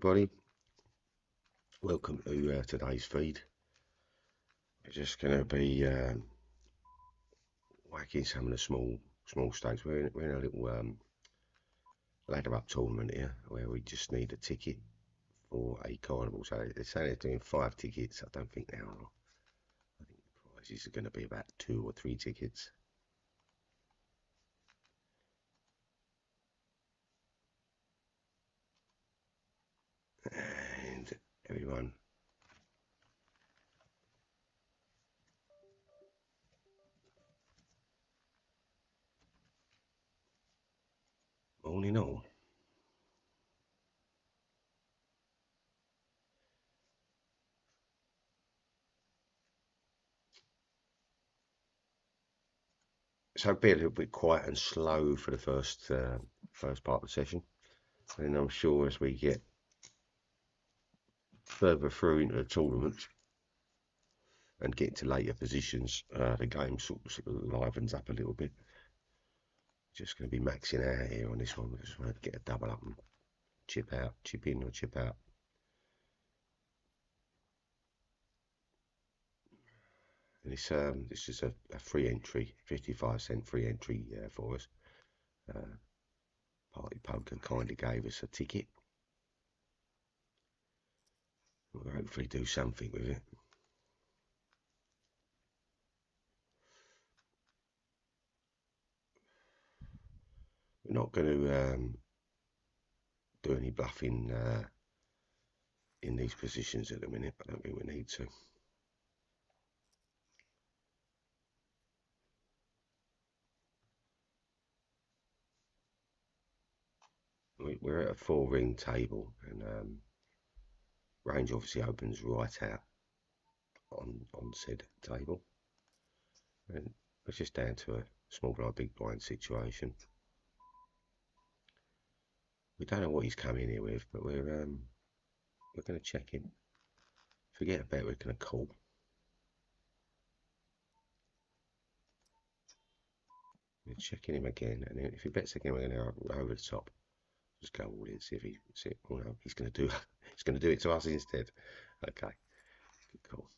Everybody, welcome to today's feed. We're just going to be whacking some of the small stakes. We're in a little ladder up tournament here where we just need a ticket for a carnival. So they're saying they're doing 5 tickets. I don't think they are. I think the prizes are going to be about 2 or 3 tickets. And everyone, morning all. So be a little bit quiet and slow for the first part of the session, and I'm sure as we get further through into the tournament and get into later positions, the game sort of livens up a little bit. Just going to be maxing out here on this one. We just want to get a double up and chip out, chip in or chip out. And this is a free entry, 55-cent free entry for us. Party Poker kindly gave us a ticket. We'll hopefully do something with it. We're not going to do any bluffing in these positions at the minute. I don't think we need to. We're at a 4-ring table, and range obviously opens right out on said table, and it's just down to a small blind big blind situation. We don't know what he's coming here with, but we're going to check him. Forget about it, we're going to call. We're checking him again, and if he bets again, we're going to go over the top. Just go all in, see if well, no, he's going to do he's going to do it to us instead. Okay, good call.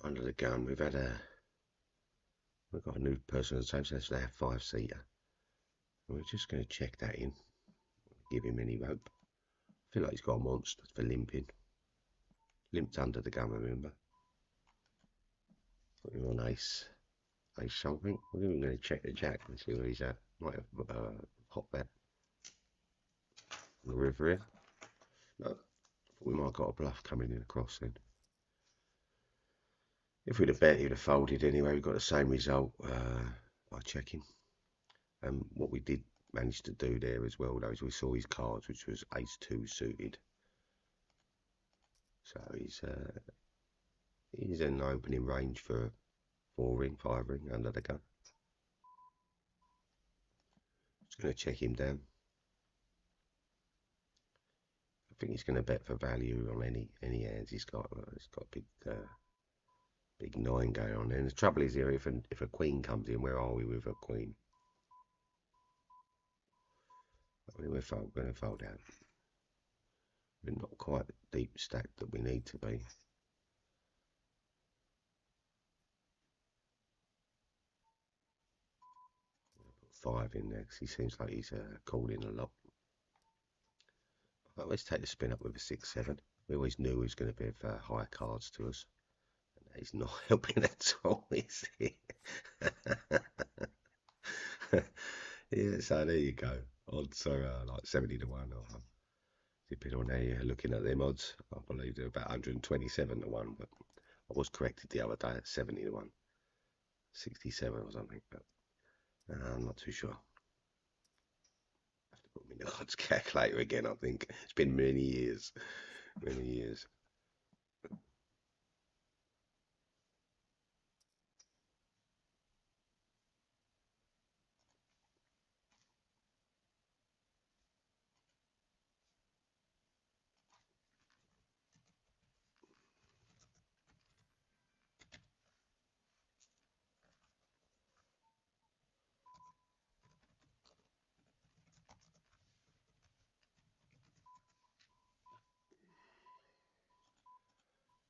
Under the gun, we've got a new person on the table, so that's our 5-seater. We're just going to check that in, give him any rope. I feel like he's got a monster for limping. Limped under the gun, remember? Put him on ace something. We're even going to check the jack and see where he's at. Might have hot bet on the river here. No, we might have got a bluff coming in across then. If we'd have bet, he'd have folded anyway. We got the same result by checking. And what we did manage to do there as well, though, is we saw his cards, which was ace-2 suited. So he's in the opening range for 4-ring, 5-ring under the gun. Just going to check him down. I think he's going to bet for value on any hands he's got. He's got a big 9 going on there. And the trouble is here, if a queen comes in, where are we with a queen? I mean, we're going to fold out. We're not quite the deep stack that we need to be. Put 5 in there because he seems like he's calling a lot. But let's take the spin up with a 6-7. We always knew he was going to be of higher cards to us. And It's not helping at all, is it? Yeah, so there you go. Odds are like 70 to 1, or depending on how you're looking at them odds. I believe they're about 127 to 1, but I was corrected the other day at 70 to 1, 67 or something, but I'm not too sure. I have to put me in the odds calculator again, I think. It's been many years, many years.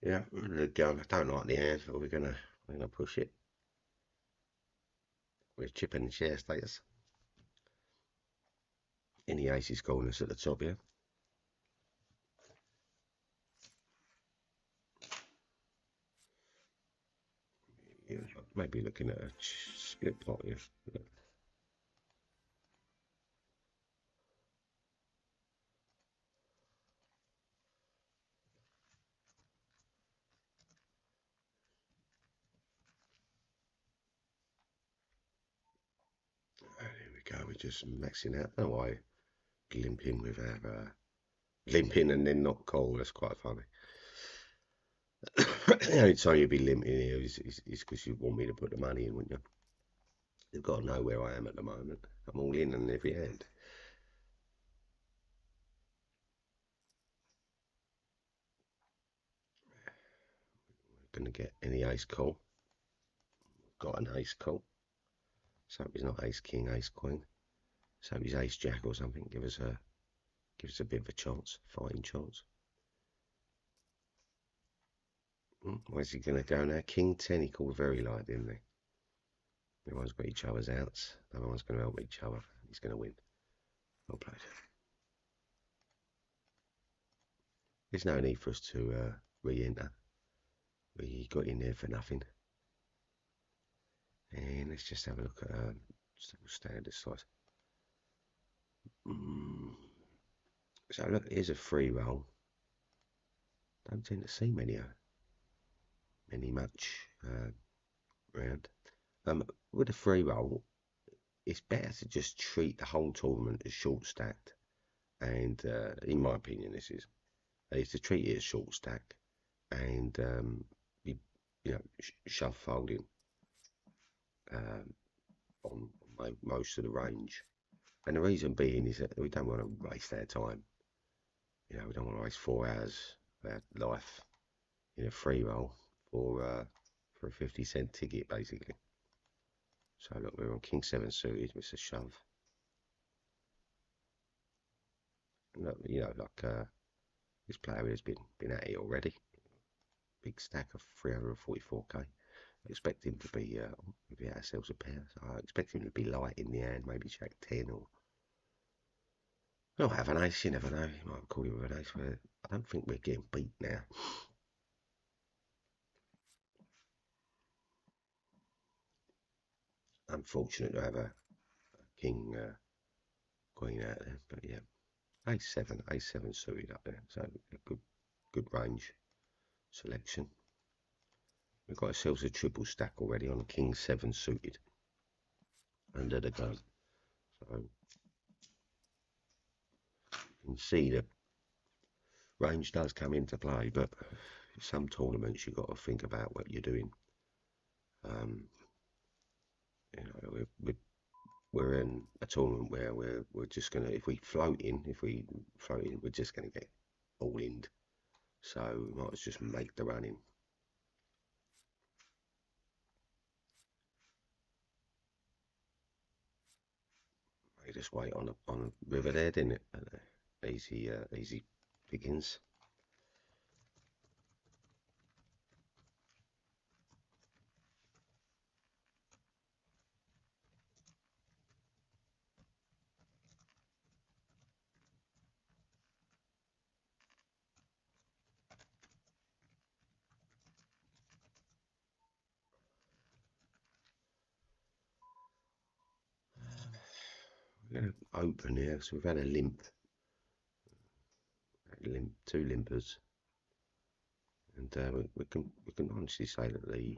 Yeah, we're going. I don't like the hand, so we're gonna push it. We're chipping the share status. Any aces calling us at the top, yeah. Yeah, maybe looking at a split pot, yeah. There we go. We're just maxing out. Oh, I limping with our limping and then not call. That's quite funny. The only time you'd be limping here is because you want me to put the money in, wouldn't you? You've got to know where I am at the moment. I'm all in on every hand. We're going to get any ace call. Got an ace call. So it's not ace king, ace queen. So he's ace jack or something. Give us a bit of a chance, fighting chance. Where's he going to go now? King 10, he called very light, didn't he? Everyone's got each other's outs. Everyone's going to help each other. He's going to win. Well played. There's no need for us to re-enter. We got in there for nothing. And let's just have a look at standard size. So look, here's a free roll. Don't tend to see many much round. With a free roll, it's better to just treat the whole tournament as short stacked. And in my opinion, this is to treat it as short stack and be, shove folding on most of the range. And the reason being is that we don't want to waste our time. We don't want to waste 4 hours of our life in a free roll for a 50-cent ticket, basically. So look, we're on King 7 suited, it's a shove. And look, this player has been at it already. Big stack of 344k. I expect him to be, if we get ourselves a pair, so I expect him to be light in the hand, maybe jack 10 or. He'll have an ace, you never know. He might call you with an ace. I don't think we're getting beat now. Unfortunate to have a king queen out there, but yeah. A7 suited up there, so a good range selection. We've got ourselves a triple stack already on a King 7 suited under the gun. So you can see that range does come into play, but some tournaments you've got to think about what you're doing. We're in a tournament where we're just gonna, if we float in, we're just gonna get all in. So we might as just make the running. You just wait on a river there, didn't it? Easy pickings. we're going to open here, so we've had a limp, two limpers, and we can honestly say that the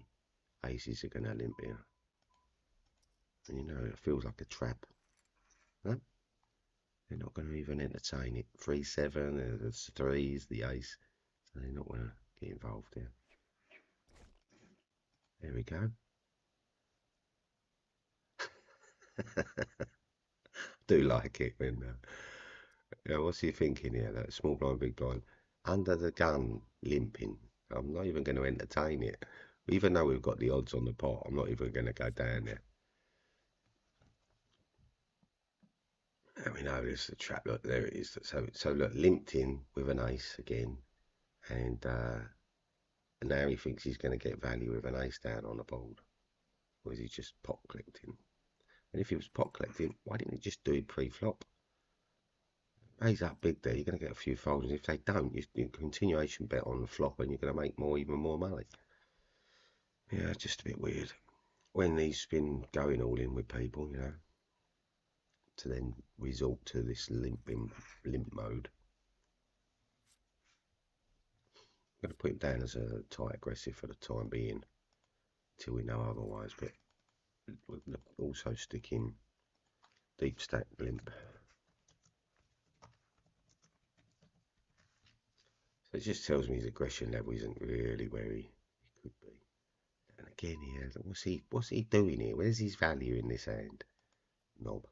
aces are going to limp here. And you know, it feels like a trap. Huh? They're not going to even entertain it. 3-7, the threes, the ace. So they're not going to get involved here. There we go. Do like it when. Yeah, what's he thinking here? That small blind, big blind, under the gun, limping. I'm not even going to entertain it. Even though we've got the odds on the pot, I'm not even going to go down there. And we know this is a trap. Look, there it is. So look, limped in with an ace again, and now he thinks he's going to get value with an ace down on the board. Or is he just pot collecting? And if he was pot collecting, why didn't he just do it pre-flop? Raise up big there, you're going to get a few folds. And if they don't, you continuation bet on the flop and you're going to make even more money. Yeah, just a bit weird. When he's been going all in with people, you know, to then resort to this limp mode. I'm going to put him down as a tight aggressive for the time being, till we know otherwise. But we'll also stick him deep stack limp. So it just tells me his aggression level isn't really where he could be. And again here, what's he doing here? Where's his value in this hand? Knob.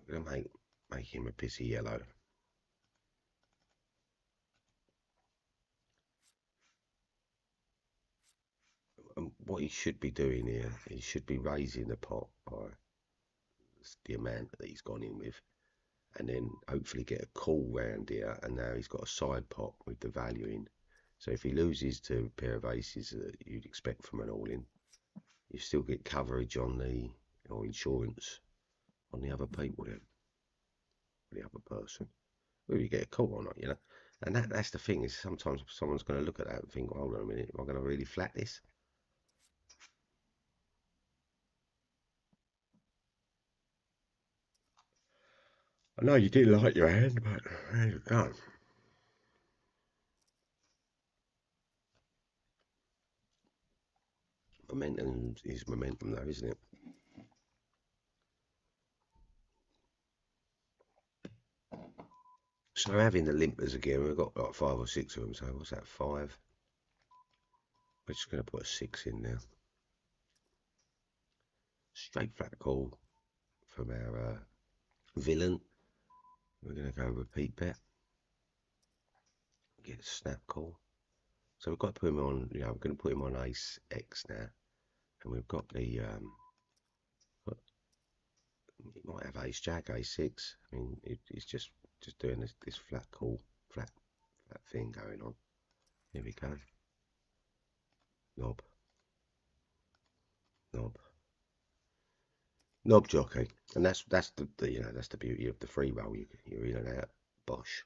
I'm gonna make him a pissy yellow. And what he should be doing here, he should be raising the pot by the amount that he's gone in with, and then hopefully get a call round here, and now he's got a side pot with the value in. So if he loses to a pair of aces that you'd expect from an all-in, you still get coverage on the, or insurance on the other people then, the other person. Whether you get a call or not, you know. And that's the thing, is sometimes someone's going to look at that and think, hold on a minute, am I going to really flat this? I know you didn't like your hand, but there you go. Momentum is momentum though, isn't it? So having the limpers again, we've got like 5 or 6 of them, so what's that, 5? We're just going to put a 6 in now. Straight flat call from our villain. We're going to go repeat bet. Get a snap call. So we've got to put him on, you know, we're going to put him on ace X now. And we've got the, he might have ace jack, ace 6. I mean, it's just doing this flat call, flat thing going on. Here we go. Knob. Knob jockey, and that's the you know, that's the beauty of the free roll. You're in and out. Bosh.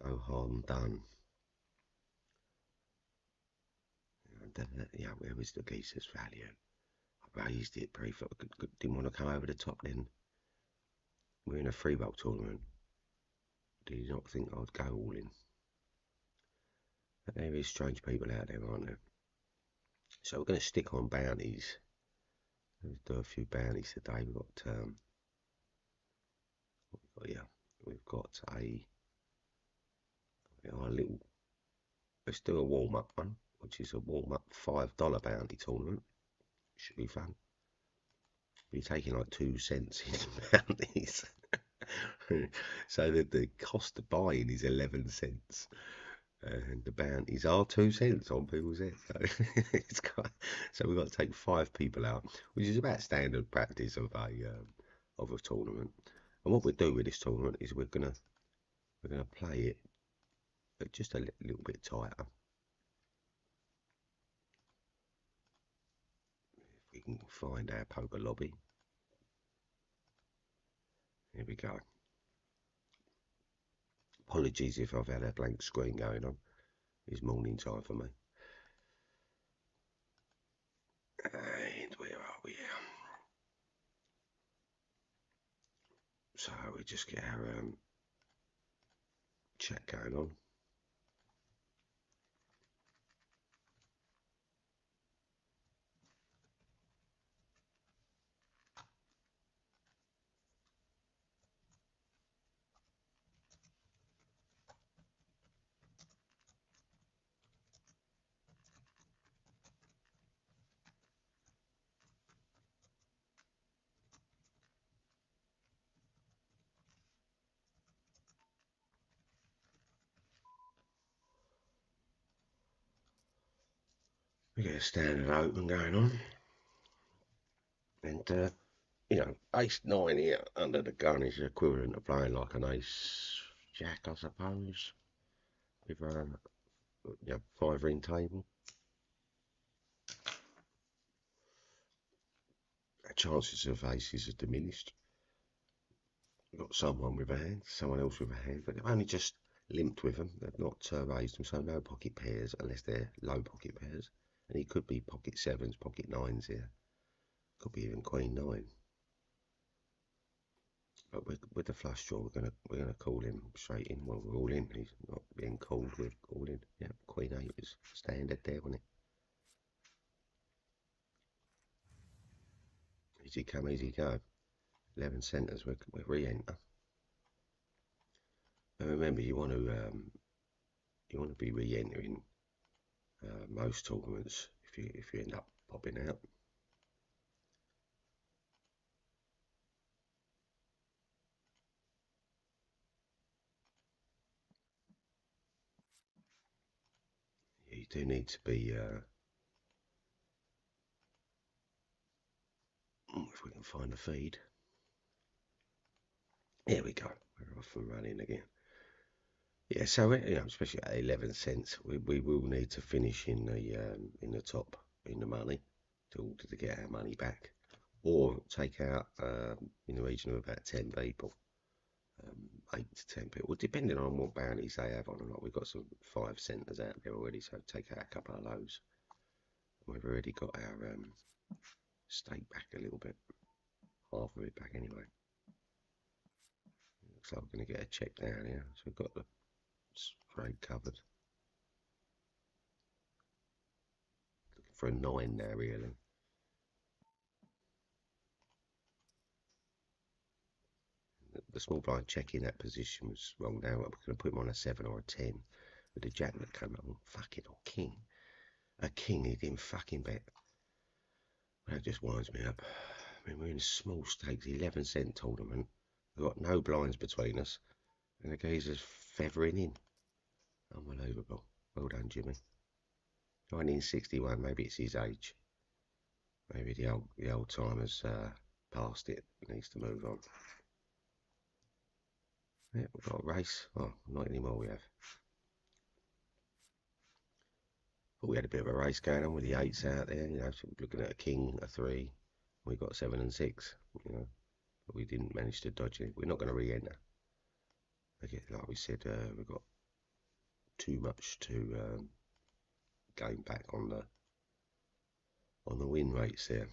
No harm done. And yeah, where was the geeser's value? I raised it briefly. Didn't want to come over the top then. We're in a free roll tournament. Did you not think I'd go all in? But there is strange people out there, aren't there? So we're going to stick on bounties. Let's do a few bounties today. We've got a little, let's do a warm-up one, which is a warm-up $5 bounty tournament. Should be fun. We're taking like 2 cents in bounties. So the cost of buying is 11 cents. And the bounties are 2 cents on people's head. So, so we've got to take 5 people out, which is about standard practice of a tournament. And what we'll do with this tournament is we're gonna play it, but just a little bit tighter. If we can find our poker lobby. Here we go. Apologies if I've had a blank screen going on. It's morning time for me. And where are we? So we just get our chat going on. We get a standard open going on. And you know, ace nine here under the gun is equivalent to playing like an ace jack, I suppose, with a five ring table. Our chances of aces are diminished. We've got someone with a hand, someone else with a hand, but they've only just limped with them. They've not raised them, so no pocket pairs unless they're low pocket pairs. And he could be pocket sevens, pocket nines here. Could be even queen nine. But with the flush draw, we're gonna call him straight in. Well, we're all in. He's not being called. We're all in. Yeah, queen eight was standard there, wasn't it? Easy come, easy go. 11 centres. We're re-enter. And remember, you want to be re-entering most tournaments if you end up popping out. You do need to be. If we can find the feed. Here we go. We're off and running again. Yeah, so especially at 11 cents, we will need to finish in the top, in the money, to get our money back, or take out in the region of about 10 people, 8 to 10 people, depending on what bounties they have on or not. We've got some 5 centres out there already, so take out a couple of those. We've already got our stake back a little bit, half of it back anyway. Looks like we're going to get a check down here, so we've got the straight covered. Looking for a 9 now, really. The small blind check in that position was wrong now. We're going to put him on a 7 or a 10 with the jack that came up. Fucking or king. A king he didn't fucking bet. That just winds me up. I mean, we're in small stakes, 11 cent tournament. We've got no blinds between us. And the geezer's feathering in. Unbelievable. Well done, Jimmy. 1961, maybe it's his age. Maybe the old timers past it. Needs to move on. Yeah, we've got a race. Oh, not anymore we have. But we had a bit of a race going on with the 8s out there, so we're looking at a king, a 3. We got 7 and 6, but we didn't manage to dodge it. We're not going to re-enter. Okay, like we said, we've got too much to gain back on the win rates there.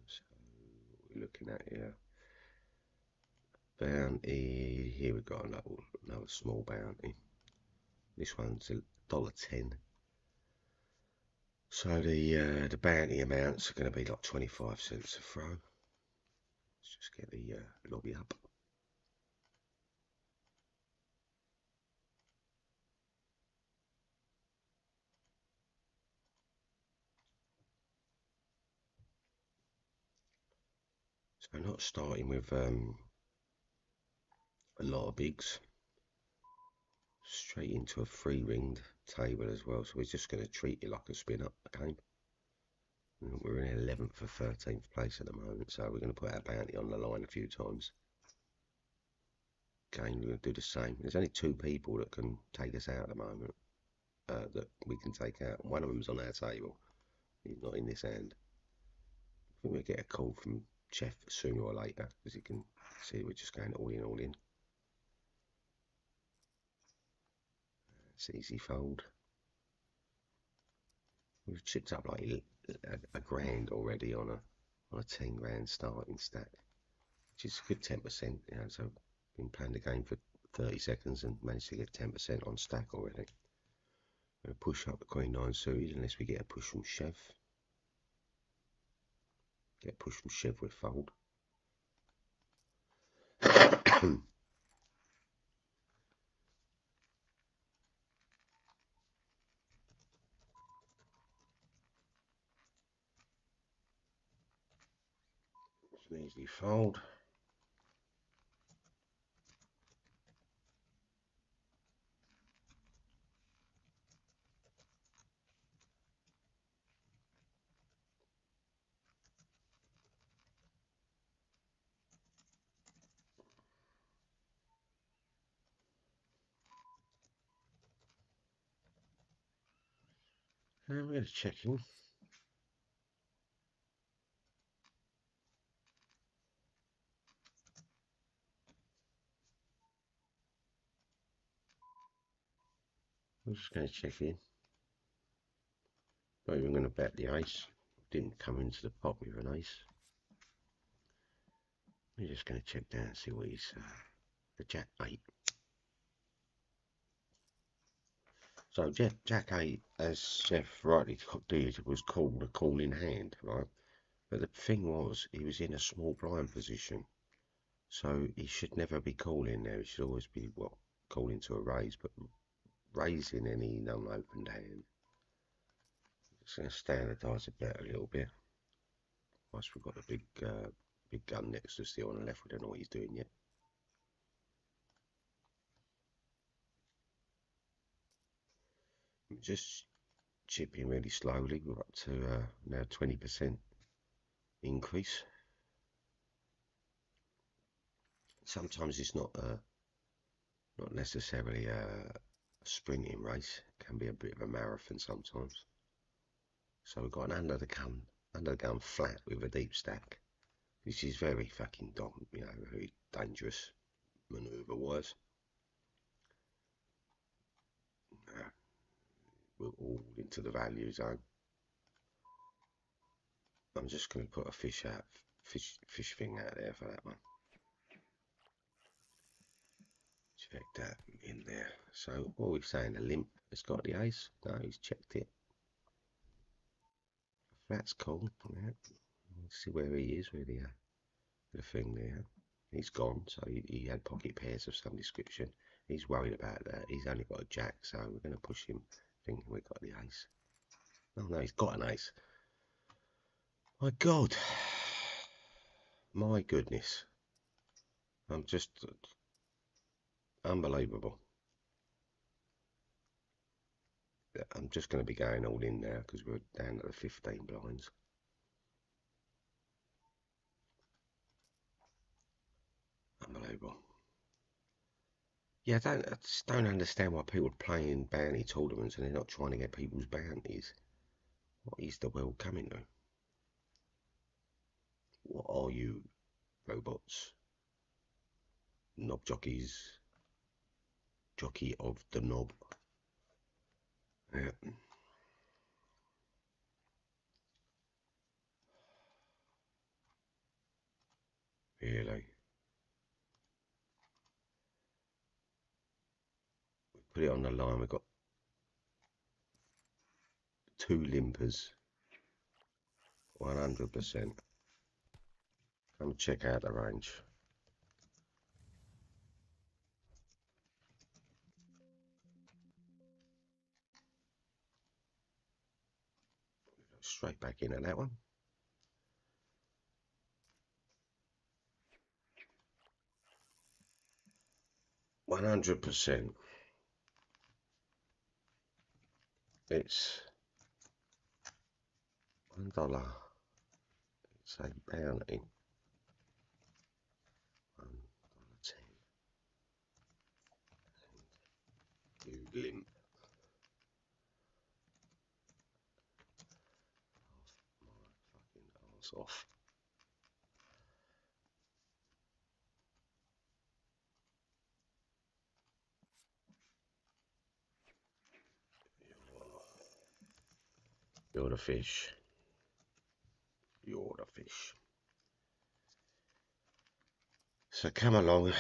So what we're looking at here. Bounty, here we've got another small bounty. This one's $1.10. So the bounty amounts are going to be like 25 cents a throw. Let's just get the lobby up. So not starting with a lot of bigs. Straight into a 3-ringed table as well. So we're just going to treat it like a spin-up game. We're in 11th or 13th place at the moment, so we're going to put our bounty on the line a few times. Again, we're going to do the same. There's only 2 people that can take us out at the moment, that we can take out. One of them's on our table. He's not in this hand. I think we'll get a call from Chef sooner or later, because he can see we're just going all in, all in. It's easy fold. We've chipped up like a grand already on on a 10 grand starting stack, which is a good 10%. You know, so I've been playing the game for 30 seconds and managed to get 10% on stack already. I'm going to push up the Queen 9 suited unless we get a push from Chev. Get a push from Chev with fold. It's an easy fold. And we're going to check in. We're just going to check in. Not even going to bet the ace. Didn't come into the pot with an ace. We're just going to check down and see what he's the Jack 8. So Jack 8, as Seth rightly did, was called a calling hand, right? But the thing was, he was in a small blind position, so he should never be calling there. He should always be calling to a raise, but raising any non-opened hand. It's going to standardise a bet a little bit. Whilst we've got the big gun next to us still on the left, we don't know what he's doing yet. Just chipping really slowly. We're up to now 20% increase. Sometimes it's not necessarily a sprinting race. It can be a bit of a marathon sometimes. So we've got an under the gun flat with a deep stack, which is very fucking very dangerous manoeuvre wise. We're all into the value zone. I'm just going to put a fish thing out there for that one. Check that in there. So what are we saying? A limp has got the ace? No, he's checked it. That's cool. Yeah. Let's see where he is with the thing there. He's gone, so he had pocket pairs of some description. He's worried about that. He's only got a jack, so we're going to push him thinking we got the ace. Oh no, he's got an ace. My God. My goodness. I'm just unbelievable. I'm just going to be going all in now because we're down to the 15 blinds. Unbelievable. Yeah, I just don't understand why people are playing bounty tournaments and they're not trying to get people's bounties. What is the world coming to? What are you, robots? Knob jockeys? Jockey of the knob. Yeah. Really? Put it on the line, we've got 2 limpers. 100%. Come check out the range. Straight back in at that one. $100%. It's $1. It's a bounty. $1.10. You limp. Off my fucking arse off. You're the fish. You're the fish. So come along.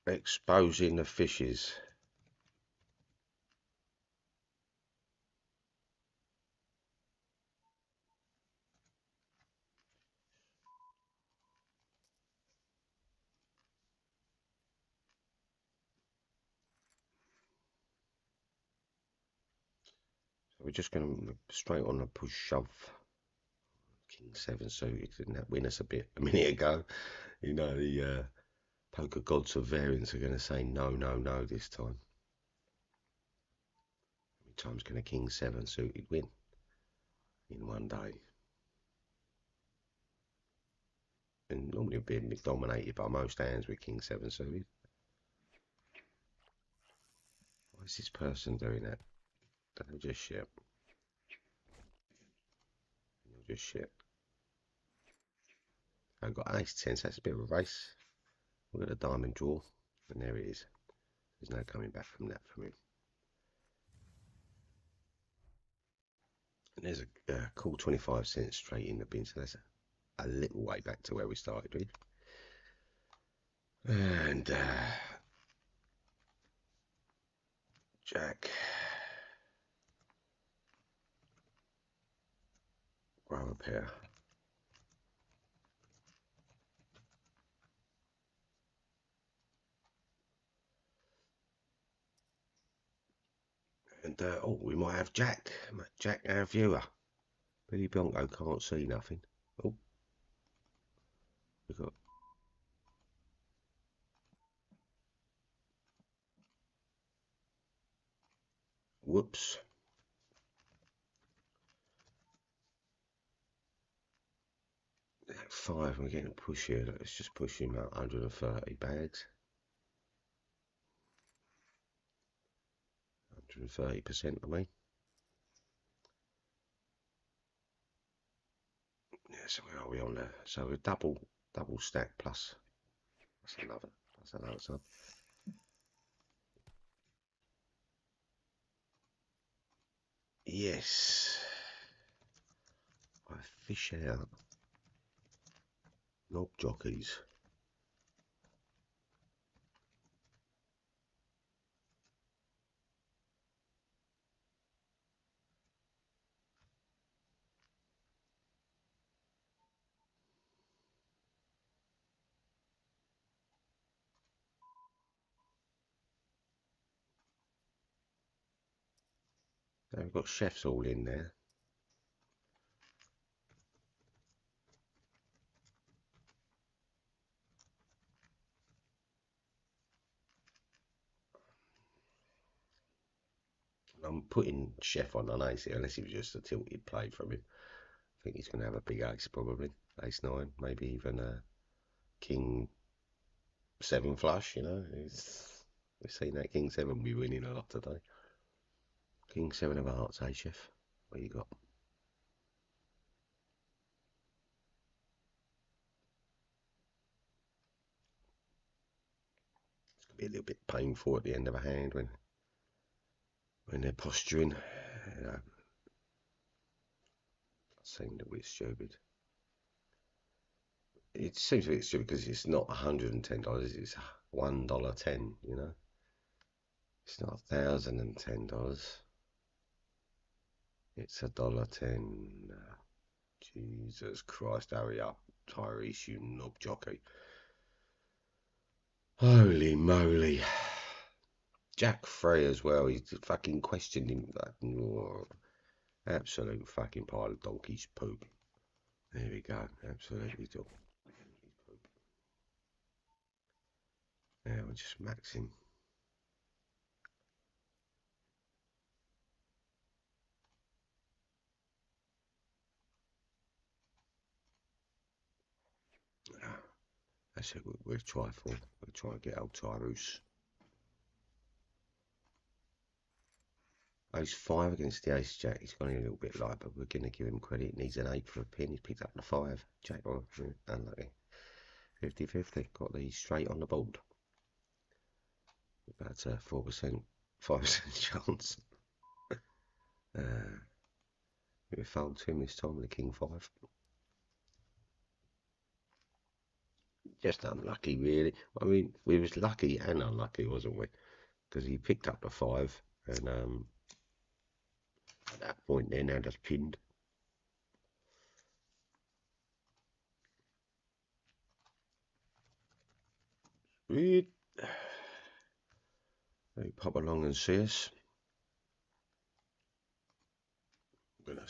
Exposing the fishes. So we're just going to straight on a push shove. King 7 suited, didn't that win us a minute ago? You know, the poker gods of variance are going to say no, no, no this time. How many times can a King 7 suited win in one day? And normally being dominated by most hands with King 7 suited. Why is this person doing that? They're just shit. They're just shit. I've got ace 10, so that's a bit of a race. We've got a diamond draw, and there it is. There's no coming back from that for me. And there's a cool 25 cents straight in the bin, so that's a little way back to where we started with. And Jack. Grow a pair. And oh, we might have Jack. Jack, our viewer. Billy Bronco can't see nothing. Oh, we got. Whoops. At 5, we're getting a push here. Let's just push him out 130 bags. 130%, I mean. Yeah, so where are we on there? So we're double stack plus another sub. Yes. I fish out knob jockeys. So we've got chefs all in there. I'm putting chef on ace here, unless it was just a tilted play from him. I think he's going to have a big ace probably. Ace 9, maybe even a King 7 flush, you know. We've seen that King 7 be winning a lot today. King 7 of hearts, eh, chef? What you got? It's going to be a little bit painful at the end of a hand when they're posturing. You know, seemed a bit stupid. It seems a bit stupid because it's not $110, it's $1.10, you know. It's not $1,010. It's $1.10. Jesus Christ, hurry up, Tyrese, you knob jockey. Holy moly. Jack Frey as well, he's fucking questioned him. Oh, absolute fucking pile of donkey's poop. There we go, absolutely donkey's poop. Now we'll just max him. That's it, we'll try for. We'll try and get old Tyrus. Ace 5 against the Ace Jack. He's gone in a little bit light, but we're going to give him credit. Needs an 8 for a pin. He's picked up the 5. Jack, oh, unlucky. 50-50. Got the straight on the board. That's a 4%, 5% chance. We fold to him this time with the king 5. Just unlucky, really. I mean, we was lucky and unlucky, wasn't we? Because he picked up the 5, and at that point, then had us pinned. Weird. They pop along and see us. I'm gonna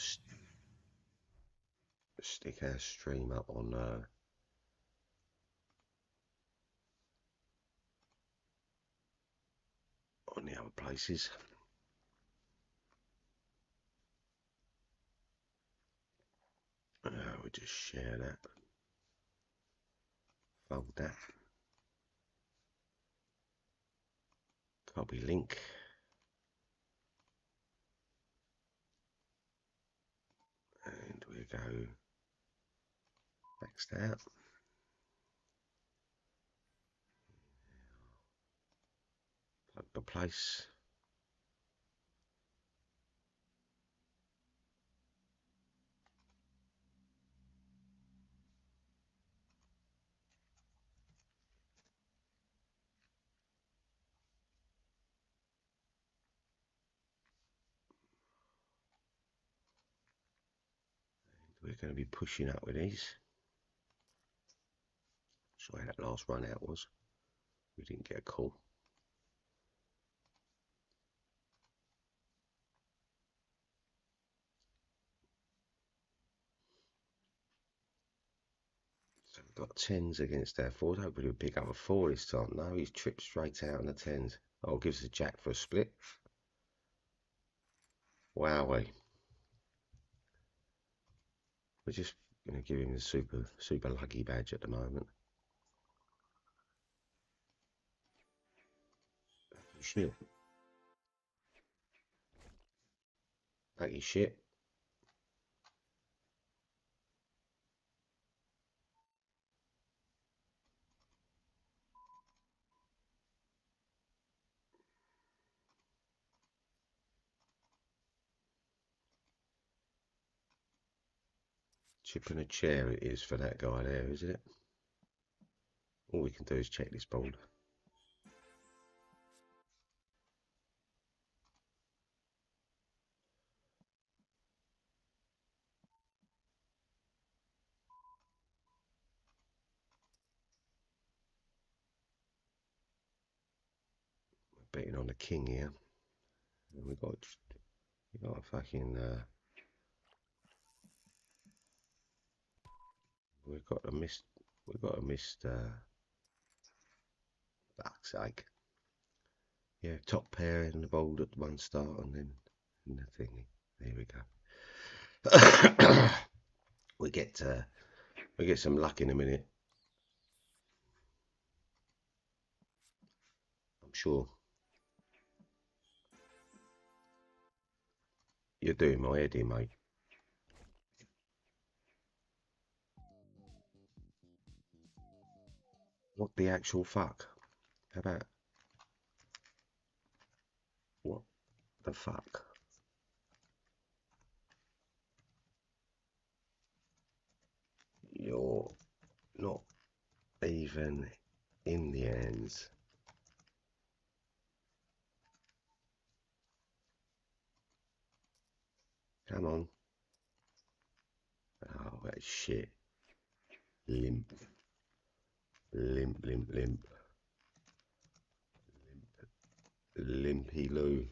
stick our stream up on the other places. We just share that, fold that, copy link, and we go next out. Plug the place. We're going to be pushing up with these. Sorry, that last run out was. We didn't get a call. So we've got 10s against our 4s. Hopefully we'll pick up a 4 this time. No, he's tripped straight out on the 10s. Oh, gives us a jack for a split. Wowee. We're just going to give him the super lucky badge at the moment. Shit. Lucky shit. Chipping a chair it is for that guy there, isn't it? All we can do is check this board. We're betting on the king here. And we got a fucking we've got a missed fuck's sake. Yeah, top pair in the bold at one start and then in the thingy. There we go. we get some luck in a minute. I'm sure. You're doing my head in, mate. What the actual fuck? How about what the fuck? You're not even in the ends. Come on. Oh, that's shit. Limp. Limp, limp, limp. Limpy Lou.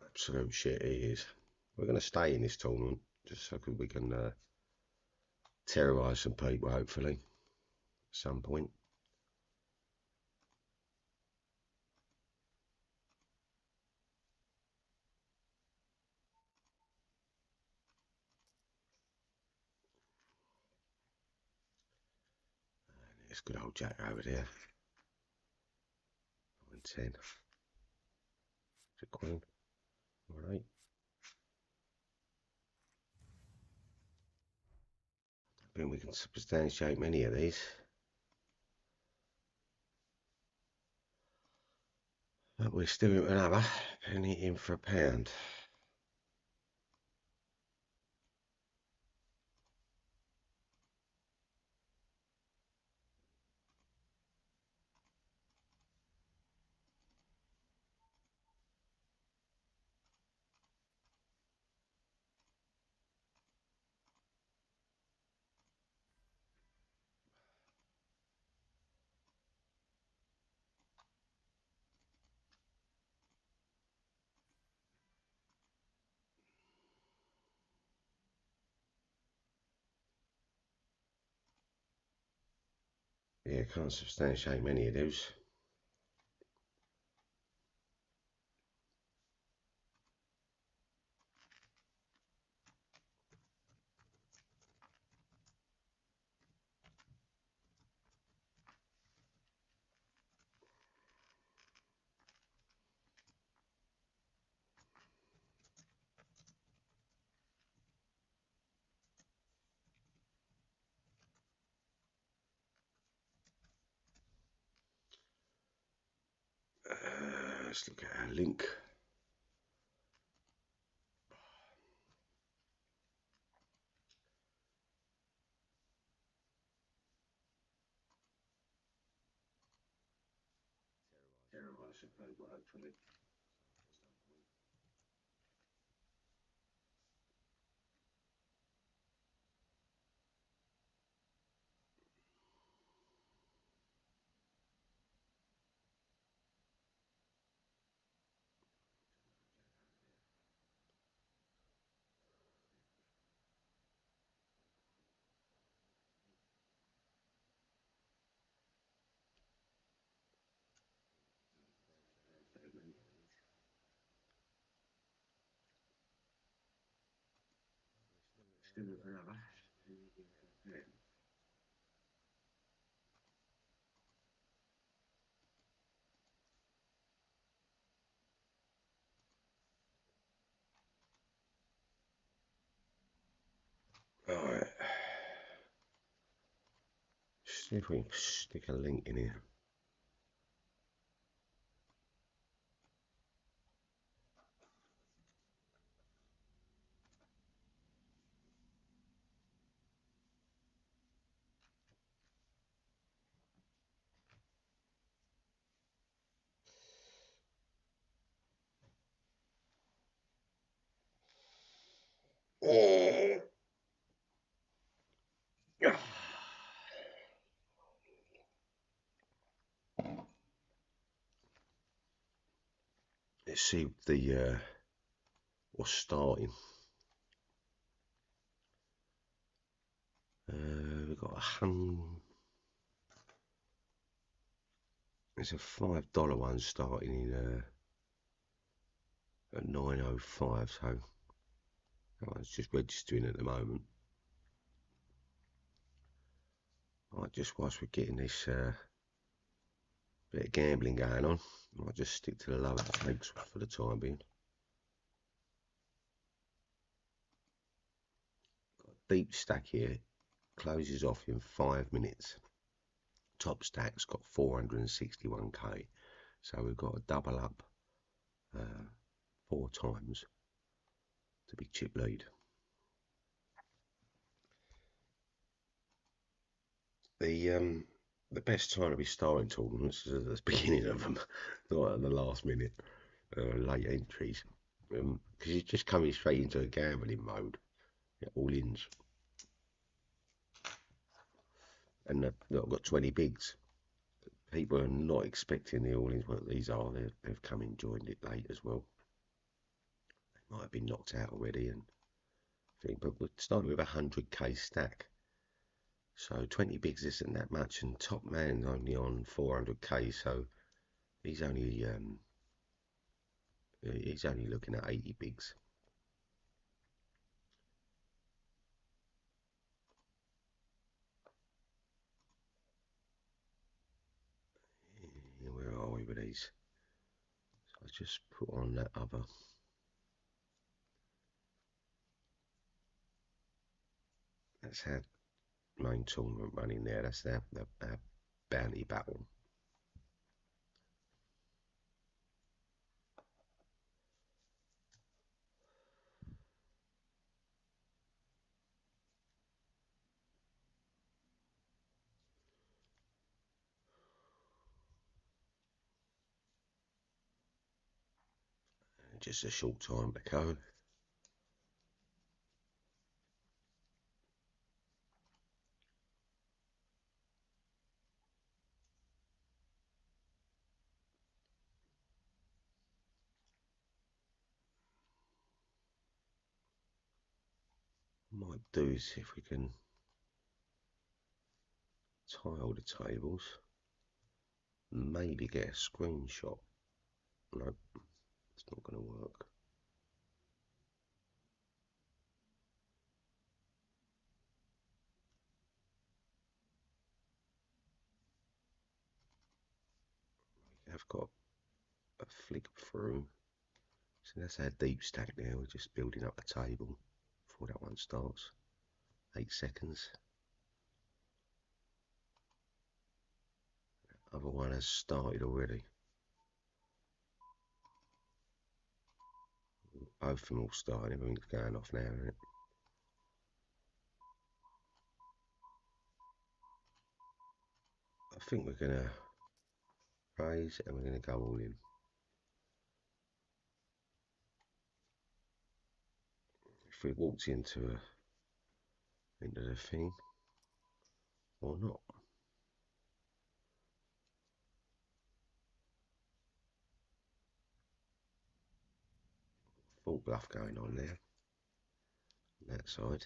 Absolute shit he is. We're going to stay in this tournament just so we can terrorise some people, hopefully, at some point. It's good old Jack over there. 9-10. Is it Queen? All right. think we can substantiate many of these. But we're still into another penny in for a pound. Yeah, can't substantiate many of those. Let's look at our link. Alright. See if we can stick a link in here. Let's see the what's starting. We've got there's a $5 one starting in at 9:05, so that one's just registering at the moment. Right, just whilst we're getting this bit of gambling going on, I'll just stick to the lower stakes for the time being. Got a deep stack here, closes off in 5 minutes. Top stack's got 461k, so we've got to double up 4 times to be chip lead. The best time to be starting tournaments is at the beginning of them, not at the last minute, late entries, because you're just coming straight into a gambling mode, all ins. And I've got 20 bigs. People are not expecting the all-ins, what these are. They've come in, joined it late as well. They might have been knocked out already, and but we're starting with a 100k stack. So 20 bigs isn't that much, and top man's only on 400k, so he's only looking at 80 bigs. Where are we with these? So I just put on that other. That's how main tournament running there. That's our bounty battle. Just a short time to go. Might do is if we can tile the tables, maybe get a screenshot. Nope, it's not going to work. I've got a flick through. So that's our deep stack now. We're just building up the table before that one starts. 8 seconds. Other one has started already. Both of them all started. Everything's going off now, isn't it? I think we're going to raise and we're going to go all in. If we walked into the thing or not. Full bluff going on there. On that side.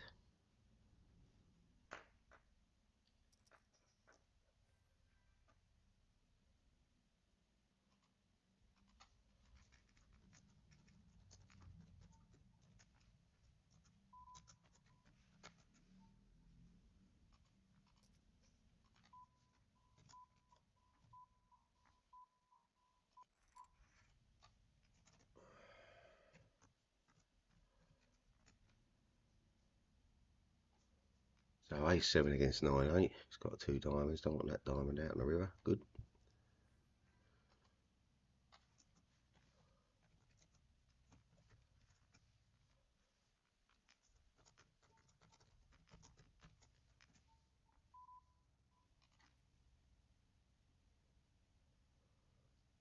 So A7 against 9-8. He's got 2 diamonds. Don't want that diamond out in the river. Good.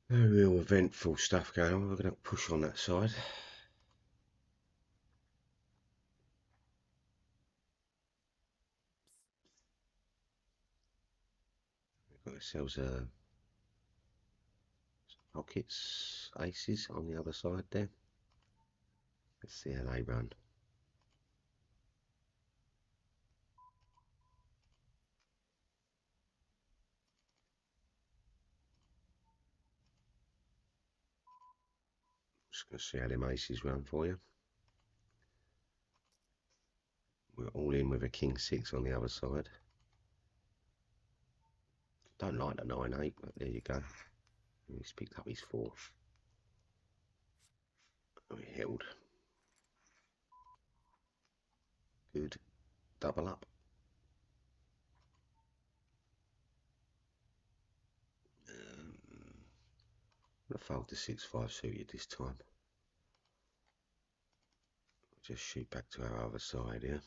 No real eventful stuff going on. We're going to push on that side. We've got ourselves pockets, aces on the other side there. Let's see how they run. Just going to see how them aces run for you. We're all in with a king 6 on the other side. Don't like the 9-8, but there you go. He's picked up his 4. We held. Good. Double up. I'm going to fold the 6-5 suited this time. Just shoot back to our other side here.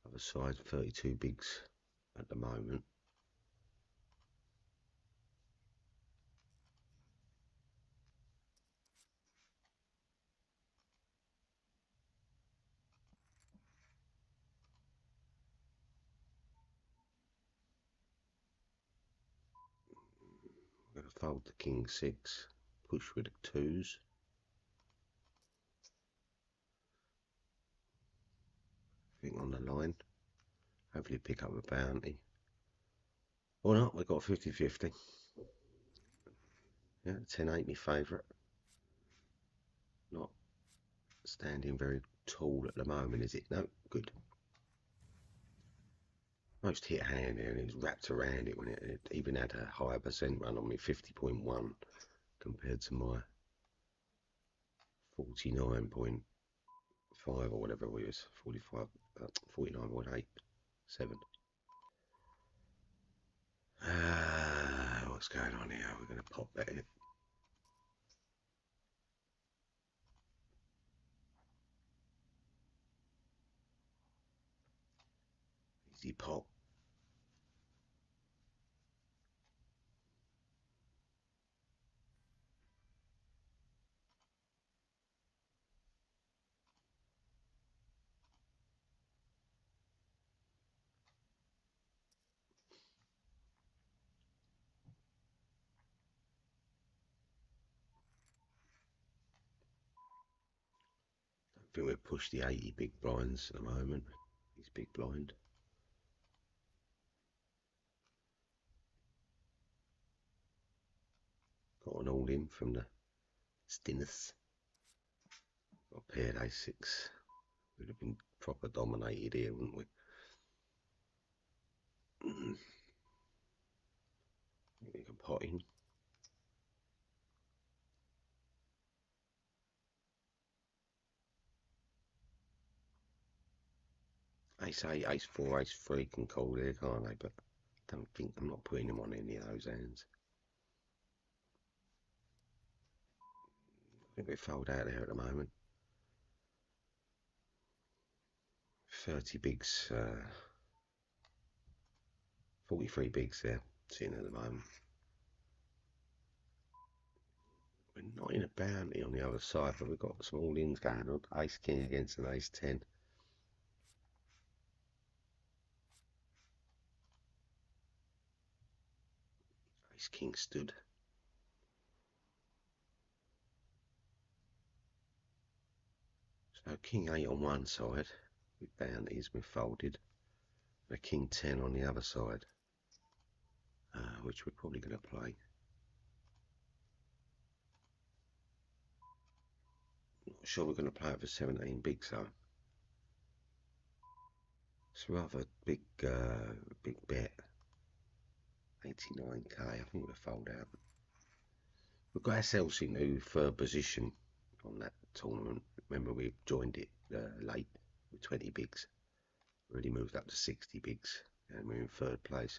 Other side, 32 bigs at the moment. I'm going to fold the king 6, push with the 2s. Thing on the line. Hopefully pick up a bounty. Or not, we've got 50-50. Yeah, 10-8 my favourite. Not standing very tall at the moment, is it? No, good. Most hit hand there, and it was wrapped around it when it even had a higher percent run on me, 50.1 compared to my 49.5 or whatever we was, 45, 49.87. What's going on here? We're going to pop that in. Easy pop. I think we've pushed the 80 big blinds at the moment. He's big blind. Got an all in from the Stinners. Got paired A6. We'd have been proper dominated here, wouldn't we? We can pot in. Ace 8, Ace 4, Ace 3 can call there, can't they? But I don't think, I'm not putting him on any of those hands. I think we fold out there at the moment. 30 bigs, 43 bigs there, sitting at the moment. We're not in a bounty on the other side, but we've got some all-ins going on. Ace King against an Ace 10. Ace King stood. So King 8 on one side, with bounties, we've folded. A King 10 on the other side, which we're probably going to play. Not sure we're going to play it for 17 bigs though. It's rather big, big bet. 89k. I think we'll fold out. We've got ourselves into third position on that tournament. Remember, we joined it late with 20 bigs. Really moved up to 60 bigs, and we're in third place.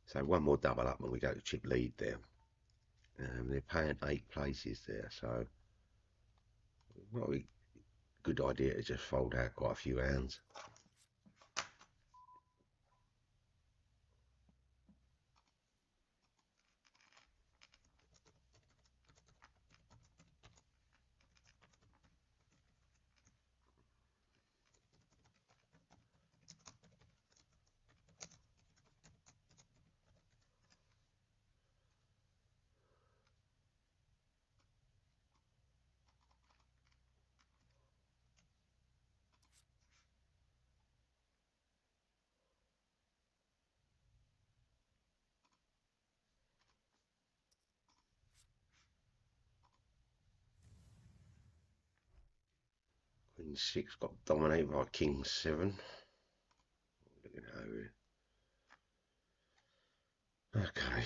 So one more double up, and we go to chip lead there. They're paying 8 places there, so probably a good idea to just fold out quite a few hands. Queen 6 got dominated by King 7. Looking over. Okay.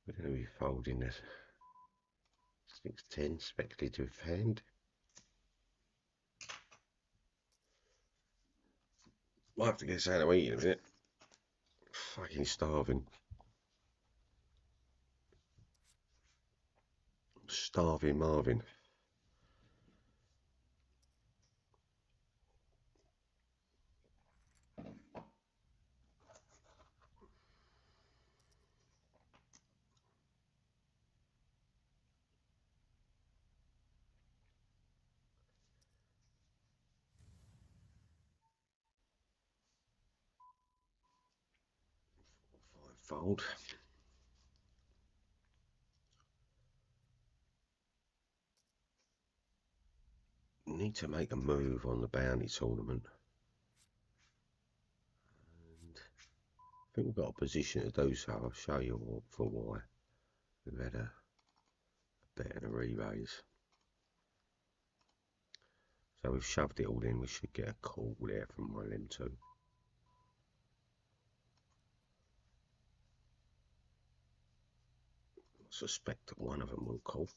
We're going to be folding this 6-10 speculative hand. Might have to get something to eat in a minute. Fucking starving. Starving Marvin. Fold. Need to make a move on the bounty tournament. And I think we've got a position to do so. I'll show you for why. We've had a better than a re-raise. So we've shoved it all in. We should get a call there from one of them two. I suspect that one of them will call.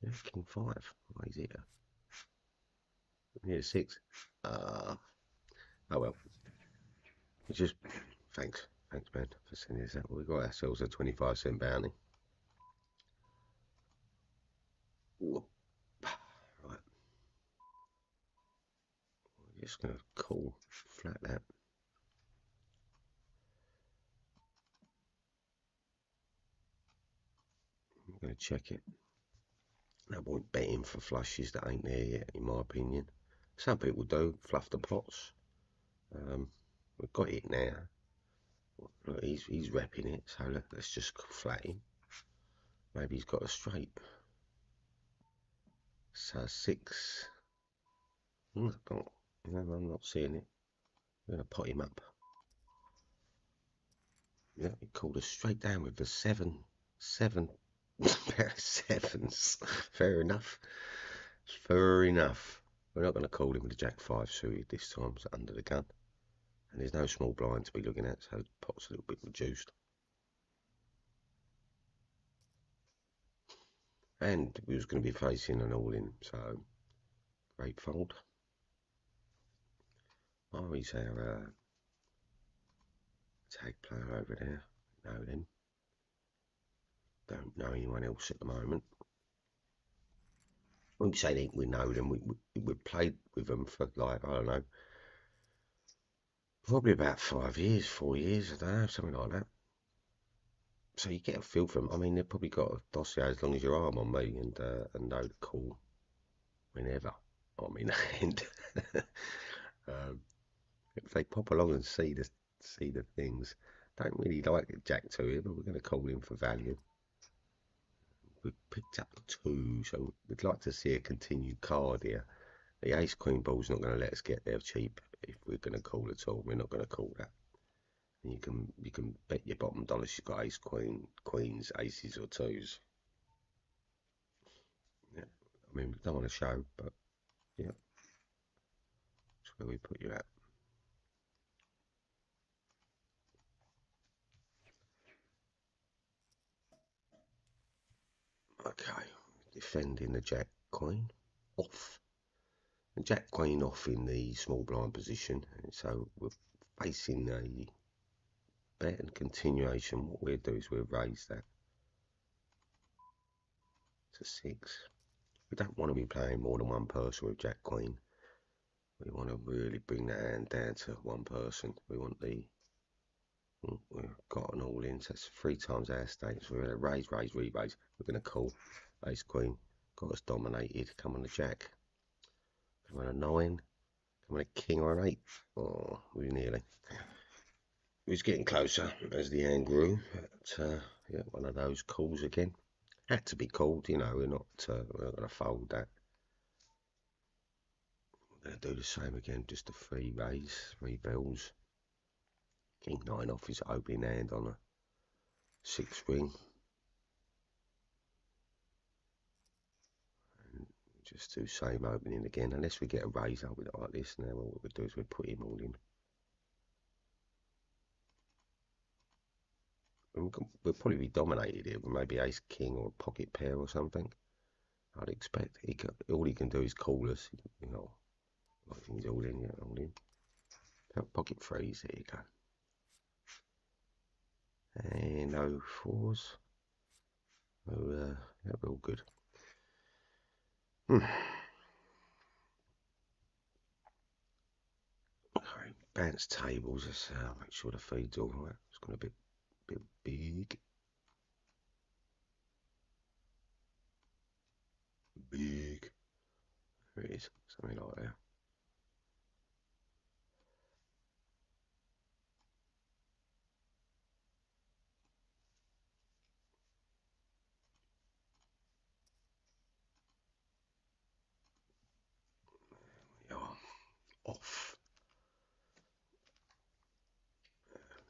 Yeah, King 5. Why is it? Yeah, 6. Oh well. It's just thanks man, for sending this out. We got ourselves a 25-cent bounty. Whoop. Right. We're just gonna call flat that. I'm gonna check it. No point betting for flushes that ain't there yet, in my opinion. Some people do fluff the pots. We've got it now. Look, he's repping it, so look, let's just flat him. Maybe he's got a straight. So 6. I'm not seeing it. I'm gonna pot him up. Yeah, he called us straight down with the 7 pair of 7s. Fair enough. Fair enough. We're not going to call him with the Jack 5 suited this time. It's under the gun. And there's no small blind to be looking at, so the pot's a little bit reduced. And we was going to be facing an all-in, so great fold. Oh, he's our tag player over there. Know them. Don't know anyone else at the moment. When we say we know them, we played with them for like, I don't know, probably about 5 years, 4 years, I don't know, something like that. So you get a feel for them. I mean, they've probably got a dossier as long as your arm on me, and know the call whenever I'm in hand. If they pop along and see the things, don't really like Jack 2 here, but we're going to call him for value. We picked up 2, so we'd like to see a continued card here. The ace queen ball's not going to let us get there cheap if we're going to call at all. We're not going to call that. And you can bet your bottom dollar she's got ace queen, queens, aces or 2s. Yeah, I mean, we don't want to show, but yeah, that's where we put you at. Okay, defending the Jack queen off. The Jack queen off in the small blind position, and so we're facing a bet and continuation. What we'll do is we'll raise that to 6. We don't want to be playing more than one person with Jack queen. We want to really bring that hand down to one person. We want the we've got an all in, so that's 3 times our stakes. So we're going to raise, re-raise. We're going to call ace queen. Got us dominated. Come on the Jack. Come on a 9. Come on a king or an 8. Oh, we nearly. It was getting closer as the hand grew. But yeah, one of those calls again. Had to be called, you know. We're not going to fold that. We're going to do the same again. Just a 3 raise, 3 bells. King 9 off his opening hand on a 6 ring. And just do same opening again. Unless we get a raise up with it like this. Now what we'll do is we'll put him all in. We'll probably be dominated here with maybe ace king or a pocket pair or something. I'd expect all he can do is call us, you know. I think he's all in, yeah, all in. Pocket 3s, there you go. And no 4s. Oh, yeah, we're all good. Okay, bounce tables. Let's make sure the feed's all right. It's going to be a bit big. Big. There it is, something like that. There we are. Off.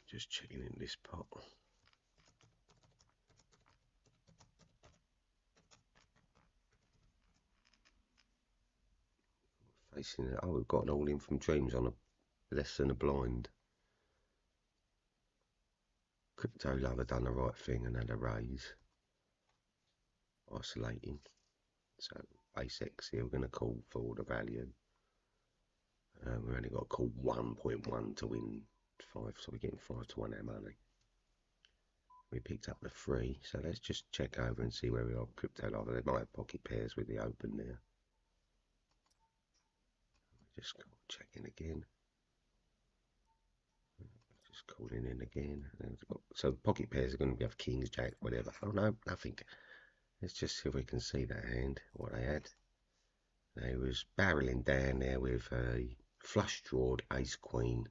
Just checking in this pot. placing it. Oh, we've got an all in from Dreams on a less than a blind. Crypto Lover done the right thing and had a raise. Isolating. So base X here, we're going to call for the value. We've only got to call 1.1 to win 5, so we're getting 5 to 1 our money. We picked up the 3, so let's just check over and see where we are. Crypto Lover, they might have pocket pairs with the open there. Just checking again. Just calling in again. So pocket pairs are going to have kings, jack, whatever. Oh no, nothing. Let's just see if we can see that hand, what they had. They was barreling down there with a flush drawed ace queen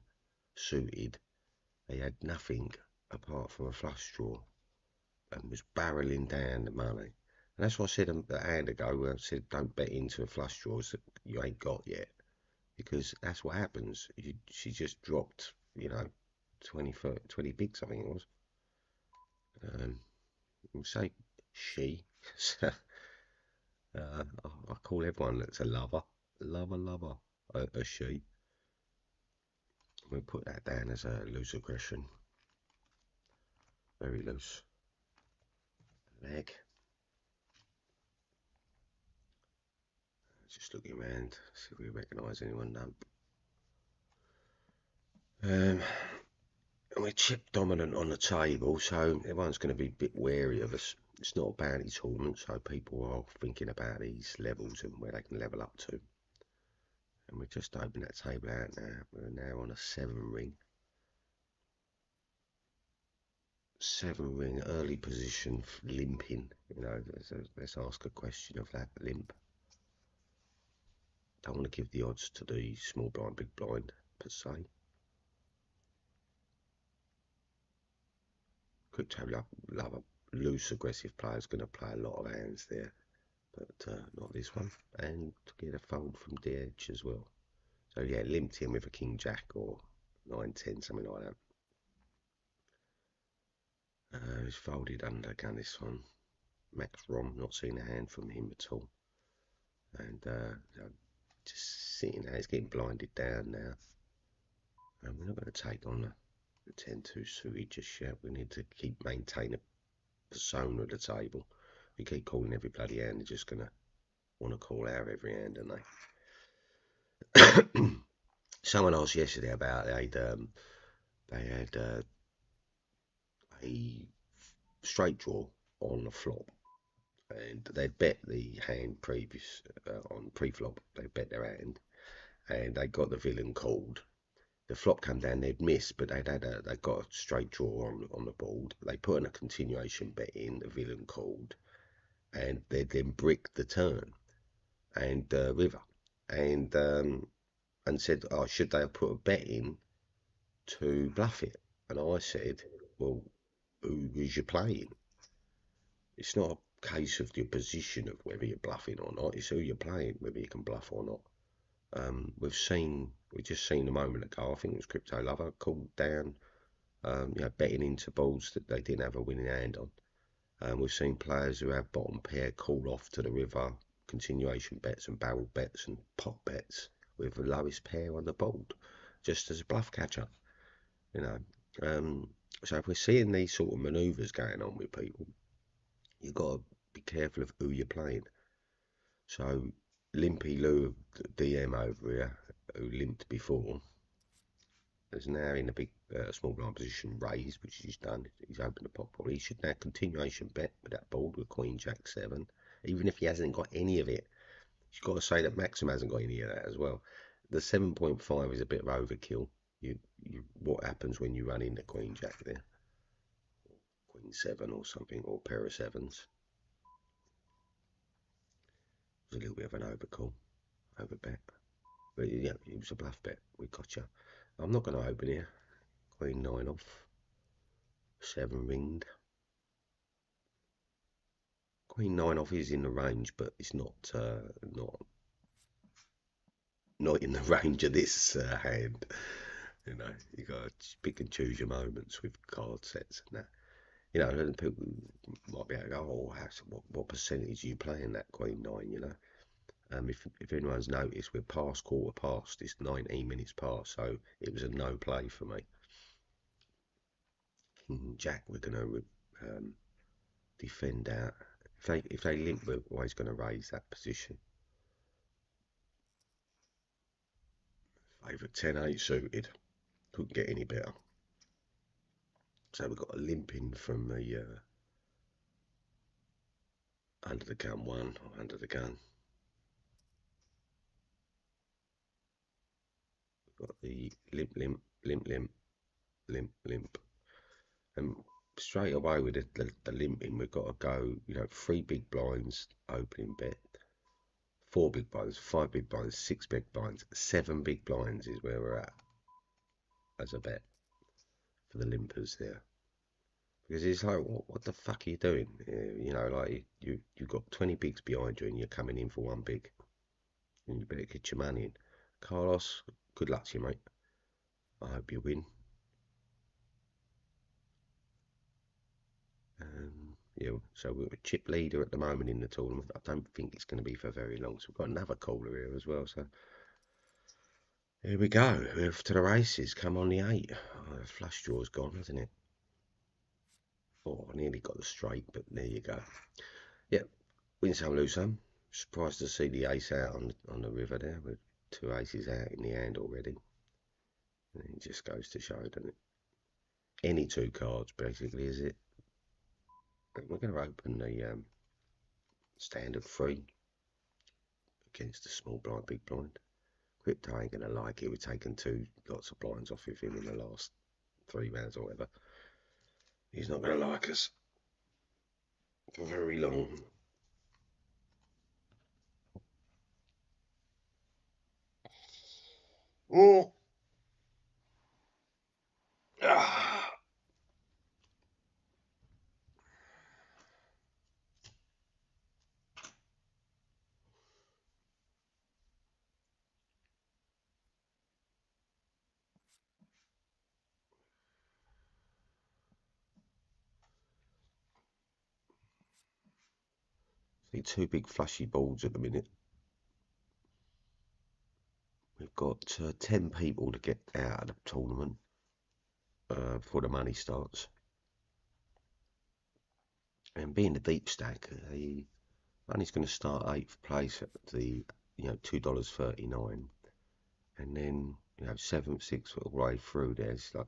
suited. They had nothing apart from a flush draw and was barreling down the money. And that's what I said a hand ago, where I said don't bet into a flush draws that you ain't got yet, because that's what happens. She just dropped, you know, 20 bigs, I think it was. Say she. I call everyone that's a lover, a she. We'll put that down as a loose aggression. Very loose. Leg. Just looking around, see if we recognise anyone. Nope. We're chip dominant on the table, so everyone's going to be a bit wary of us. It's not a bounty tournament, so people are thinking about these levels and where they can level up to. And we've just opened that table out now. We're now on a 7 ring. 7 ring, early position, limping. You know, let's ask a question of that limp. Don't want to give the odds to the small blind, big blind, per se. Crypto Lover, loose, aggressive player's going to play a lot of hands there, but not this one. And to get a fold from the edge as well. So yeah, limped him with a king jack or 9-10, something like that. He's folded under gun this one. Max Rom, not seen a hand from him at all. And just sitting there, he's getting blinded down now. And we're not going to take on the 10-2 suited just yet. We need to keep maintaining a persona at the table. We keep calling every bloody hand, they're just going to want to call out every hand, aren't they? Someone asked yesterday about they had a straight draw on the flop, and they'd bet the hand previous on pre-flop. They bet their hand, and they got the villain called. The flop came down, they'd missed, but they got a straight draw on the board. They put in a continuation bet in, the villain called, and they then bricked the turn and river, and said, oh, should they have put a bet in to bluff it? And I said, well, who is you playing? It's not a case of your position of whether you're bluffing or not. It's who you're playing, whether you can bluff or not. We just seen a moment ago, I think it was Crypto Lover, called down, you know, betting into balls that they didn't have a winning hand on. We've seen players who have bottom pair call off to the river, continuation bets and barrel bets and pot bets with the lowest pair on the board, just as a bluff catcher, you know. So if we're seeing these sort of manoeuvres going on with people, you've got to be careful of who you're playing. So Limpy Lou, DM over here, who limped before, is now in a big small blind position raised, which he's done. He's opened the pot probably. He should now continuation bet with that board with Queen Jack 7, even if he hasn't got any of it. You've got to say that Maxim hasn't got any of that as well. The 7.5 is a bit of overkill. What happens when you run into Queen Jack there? Queen 7 or something, or pair of 7s. It was a little bit of an overbet. But yeah, it was a bluff bet. We got you. I'm not going to open here. Queen 9 off. 7 ringed. Queen 9 off is in the range, but it's not in the range of this hand. You know, you got to pick and choose your moments with card sets and that. You know, and people might be able to go, oh, what percentage are you playing that Queen 9, you know? If anyone's noticed, we're past quarter past. It's 19 minutes past, so it was a no play for me. Jack, we're going to defend out. If they limp, we're always going to raise that position. Favourite 10-8 suited. Couldn't get any better. So we've got a limping from the under the gun one, or under the gun. We've got the limp, limp, limp, limp, limp, limp. And straight away with the limping, we've got to go, 3 big blinds, opening bet, 4 big blinds, 5 big blinds, 6 big blinds, 7 big blinds is where we're at as a bet for the limpers there. Because it's like, what the fuck are you doing? Like you've got 20 bigs behind you and you're coming in for 1 big. And you better get your money in. Carlos, good luck to you, mate. I hope you win. Yeah, so we're a chip leader at the moment in the tournament. I don't think it's going to be for very long. So we've got another caller here as well. So here we go. We're off to the races. Come on, the 8. Oh, the flush draw's gone, hasn't it? Oh, I nearly got the straight, but there you go. Yep, win some, lose some. Surprised to see the ace out on the river there, with 2 aces out in the hand already. And it just goes to show, doesn't it? Any 2 cards, basically, is it? We're going to open the standard 3 against the small blind, big blind. Crypto ain't going to like it. We've taken lots of blinds off of him in the last 3 rounds or whatever. He's not going to like us for very long. Oh. Ah. See 2 big flushy balls at the minute. We've got 10 people to get out of the tournament before the money starts. And being the deep stack, the money's going to start 8th place at the $2.39, and then 7th, 6th all the way through there. It's like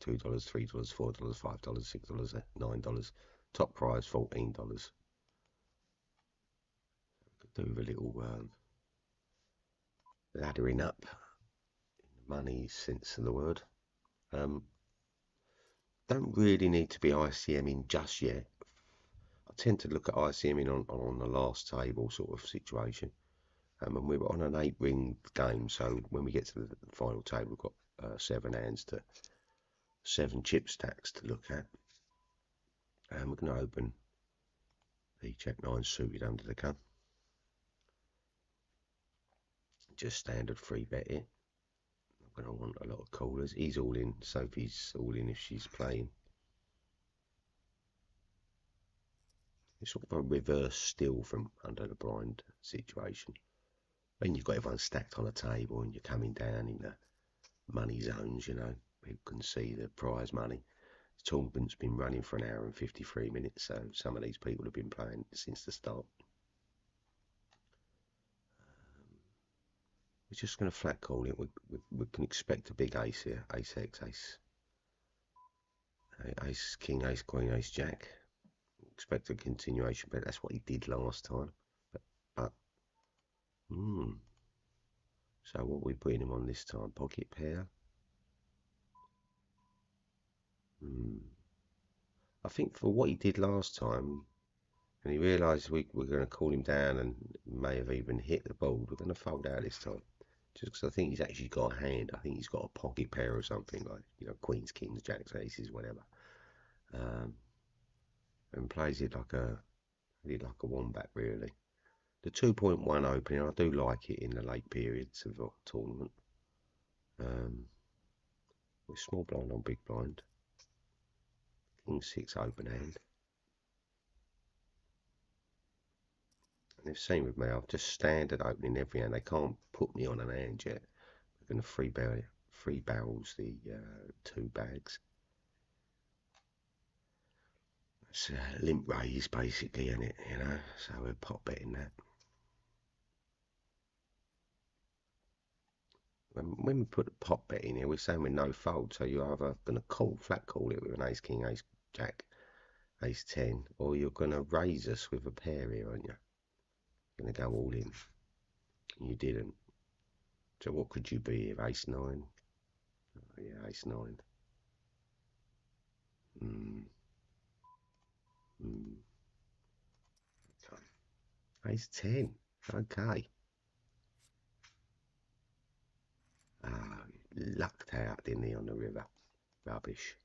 $2, $3, $4, $5, $6, $9. Top prize $14. Could do a little laddering up in the money sense of the word. Don't really need to be ICMing just yet. I tend to look at ICMing on the last table sort of situation. And we're on an 8-ring game, so when we get to the final table, we've got 7 hands to 7 chip stacks to look at. And we're going to open the Jack 9 suited under the gun. Just standard 3 bet it. I'm going to want a lot of callers. He's all in. Sophie's all in if she's playing. It's sort of a reverse still from under the blind situation. When you've got everyone stacked on a table and you're coming down in the money zones, people can see the prize money. The tournament's been running for 1 hour and 53 minutes, so some of these people have been playing since the start. We're just going to flat call it. We can expect a big ace here. Ace X, ace. Ace, king, ace, queen, ace, jack. Expect a continuation, but that's what he did last time. But so what are we putting him on this time? Pocket pair. I think for what he did last time, and he realised we're going to call him down and may have even hit the ball, we're going to fold out this time. Just because I think he's actually got a hand. I think he's got a pocket pair or something, like queens, kings, jacks, aces, whatever. And plays it like a wombat, really. The 2.1 opening, I do like it in the late periods of the tournament. With small blind on big blind. King 6 open hand. They've seen with me, I've just standard opening every hand. They can't put me on an hand yet. We're going to free barrels the 2 bags. It's limp raise basically, isn't it? You know, so we're pot betting that. When we put the pot bet in here, we're saying with no fold, so you're either going to flat call it with an ace king, ace jack, ace 10, or you're going to raise us with a pair here, aren't you? You're going to go all in. You didn't. So what could you be here? Ace 9? Oh, yeah, ace 9. Okay. Ace 10. Okay. Lucked out, didn't he, on the river? Rubbish.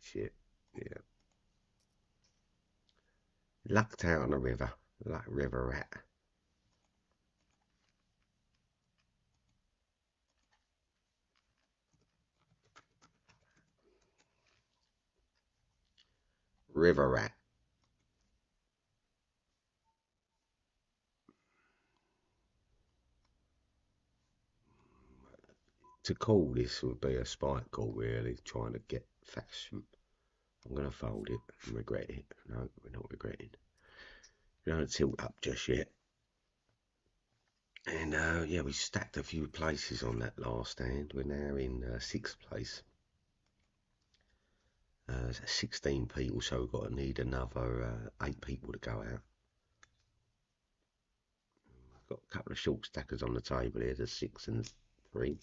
Shit. Yeah. Lucked out on the river. Like river rat. River rat. To call this would be a spike call, really, trying to get fashion. I'm going to fold it and regret it. No, we're not regretting. We don't tilt up just yet. And yeah, we stacked a few places on that last hand. We're now in 6th place. 16 people, so we've got to need another 8 people to go out. We've got a couple of short stackers on the table here, the 6 and 3.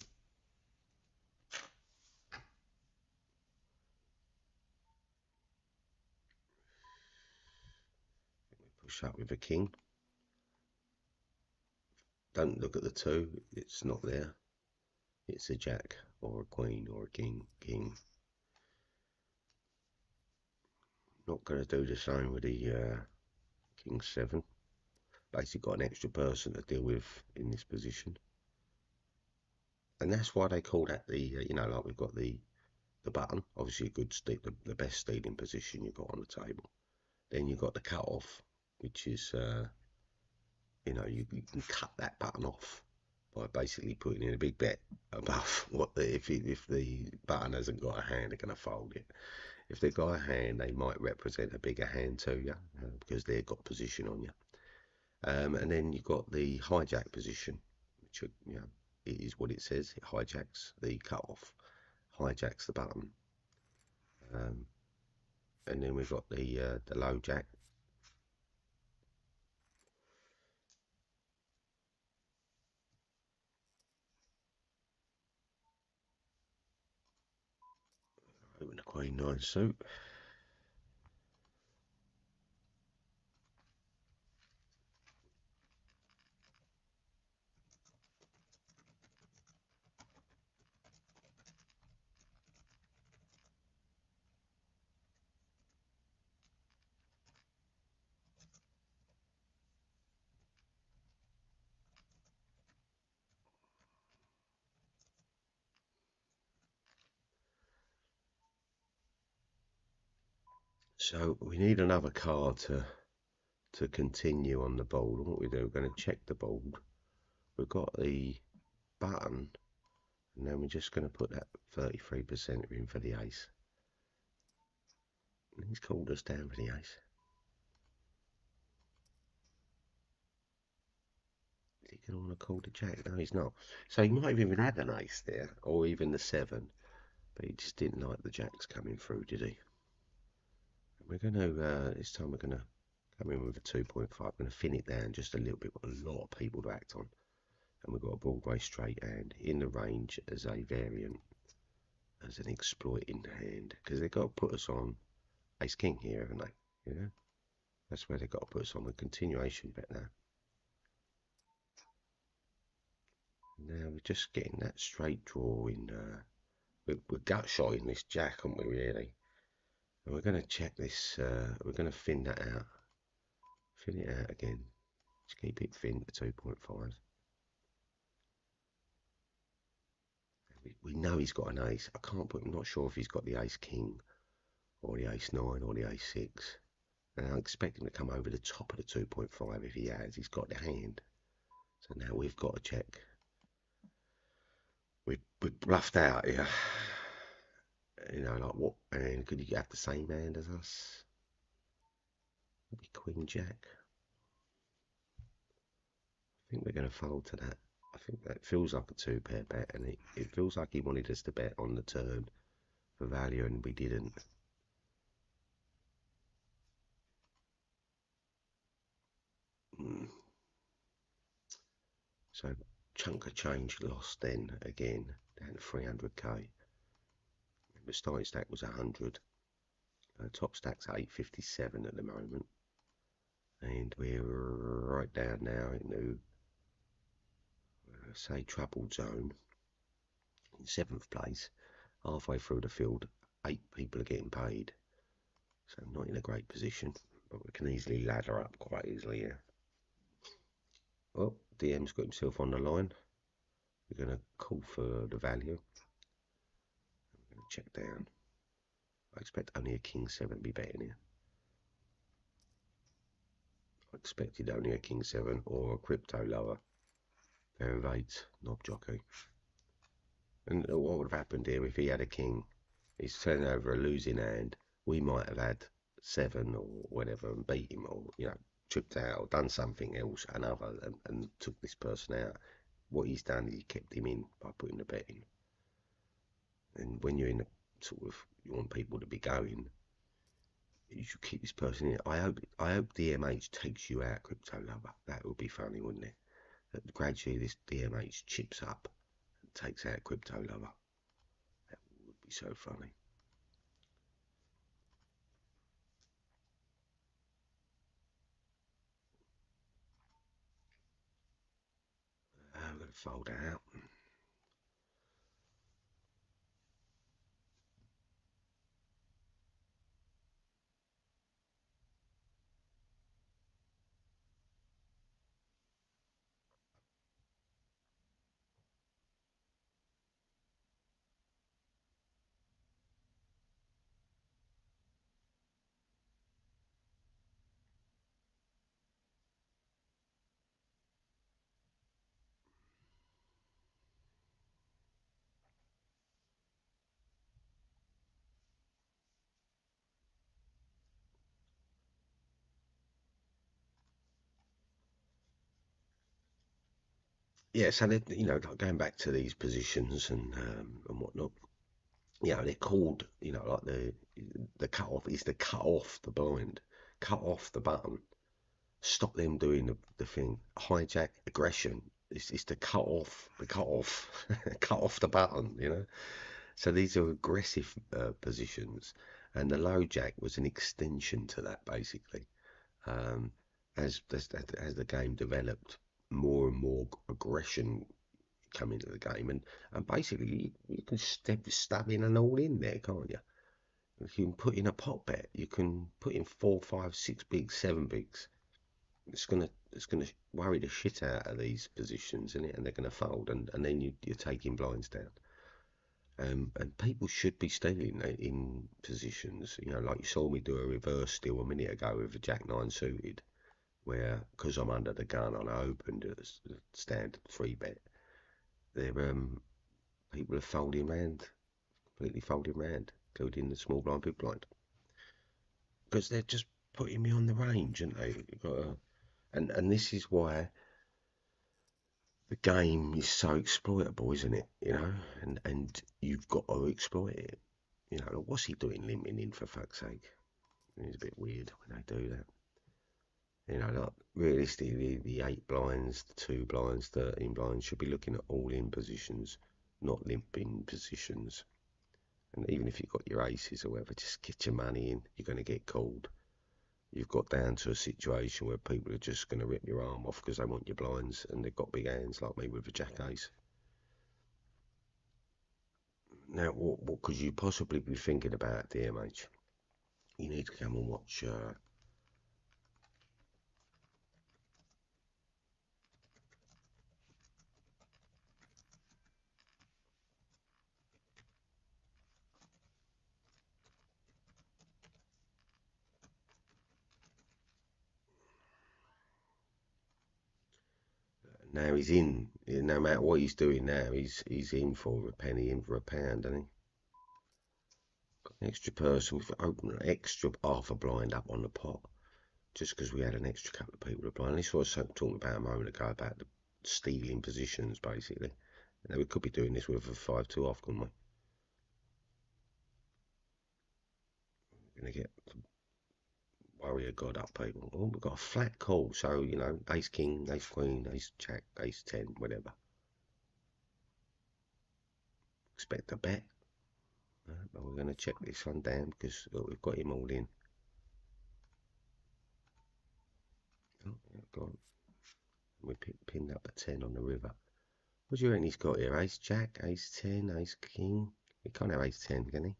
Push up with a king. Don't look at the 2, it's not there. It's a jack or a queen or a king. Not going to do the same with the king 7. Basically got an extra person to deal with in this position. And that's why they call that the, you know, like we've got the button, obviously a good the best stealing position you've got on the table. Then you've got the cut off, which is, you know, you can cut that button off by basically putting in a big bet above what if the button hasn't got a hand, they're going to fold it. If they've got a hand, they might represent a bigger hand to you because they've got position on you. And then you've got the hijack position, which, you know, it is what it says. It hijacks the cut-off, hijacks the button. And then we've got the low jack. Open the queen 9 suit. So we need another card to continue on the board. And what we do, we're going to check the board. We've got the button, and then we're just going to put that 33% in for the ace. And he's called us down for the ace. Is he going to want to call the jack? No, he's not. So he might have even had an ace there, or even the 7, but he just didn't like the jacks coming through, did he? We're going to, this time we're going to come in with a 2.5. We're going to thin it down just a little bit. We've got a lot of people to act on. And we've got a Broadway straight hand in the range as a variant, as an exploiting hand. Because they've got to put us on ace king here, haven't they? You know? That's where they've got to put us on a continuation bet now. Now we're just getting that straight draw in. We're gut shotting this jack, aren't we, really? And we're going to check this. We're going to thin that out. Thin it out again. Just keep it thin to 2.5. We know he's got an ace. I can't put. I'm not sure if he's got the ace king, or the ace 9, or the ace 6. And I expect him to come over the top of the 2.5 if he has. He's got the hand. So now we've got to check. We're bluffed out here. You know, like what? And could you have the same hand as us? Maybe Queen Jack. I think we're going to fold to that. I think that feels like a two-pair bet, and it feels like he wanted us to bet on the turn for value, and we didn't. So chunk of change lost then again down to 300k. The starting stack was 100. Top stack's 857 at the moment, and we're right down now into say troubled zone. In 7th place, halfway through the field, 8 people are getting paid, so not in a great position, but we can easily ladder up quite easily here. Well, DM's got himself on the line. We're going to call for the value. I'm going to check down. I expect only a king 7 to be betting here. I expected only a king 7 or a crypto lower. Pair of 8s, knob jockey. And what would have happened here if he had a king? He's turning over a losing hand. We might have had 7 or whatever and beat him, or tripped out or done something else, another, and took this person out. What he's done is he kept him in by putting the bet in. And when you're in a sort of, you want people to be going, you should keep this person in. I hope DMH takes you out, crypto lover. That would be funny, wouldn't it? That gradually this DMH chips up and takes out crypto lover. That would be so funny. I'm going to fold out. Yeah, so like going back to these positions and whatnot. They're called, like the cut off is to cut off the blind, cut off the button, stop them doing the thing. Hijack aggression is to cut off the cut off, cut off the button. So these are aggressive positions, and the low jack was an extension to that, basically. As the game developed, more and more aggression come into the game, and basically you can stab in and all in there, can't you? You can put in a pot bet. You can put in 4, 5, 6 bigs, 7 bigs. It's gonna worry the shit out of these positions, and they're gonna fold, and then you're taking blinds down. And people should be stealing in positions. Like you saw me do a reverse steal a minute ago with a Jack 9 suited, where because I'm under the gun and I opened a standard 3 bet. People are folding round, completely folding round, including the small blind, big blind, because they're just putting me on the range, aren't they? And this is why the game is so exploitable, isn't it? And you've got to exploit it. What's he doing limping in, for fuck's sake? It's a bit weird when they do that. Like realistically, the 8 blinds, the 2 blinds, 13 blinds should be looking at all in positions, not limping positions. And even if you've got your aces or whatever, just get your money in. You're going to get called. You've got down to a situation where people are just going to rip your arm off because they want your blinds, and they've got big hands like me with a jack ace. Now, what could you possibly be thinking about, DMH? You need to come and watch Now he's in. No matter what he's doing now, he's in for a penny, in for a pound, isn't he? Got an extra person. We've opened an extra half a blind up on the pot, just because we had an extra couple of people to blind. This was what I was talking about a moment ago about the stealing positions, basically. Now we could be doing this with a 5-2 off, couldn't we? We're gonna get warrior god up, people. Oh, we've got a flat call, so you know, ace king, ace queen, ace jack, ace 10, whatever. Expect a bet. But we're going to check this one down because we've got him all in. Oh, go on. We pinned up a 10 on the river. What do you reckon he's got here? Ace jack, ace 10, ace king. He can't have ace 10, can he?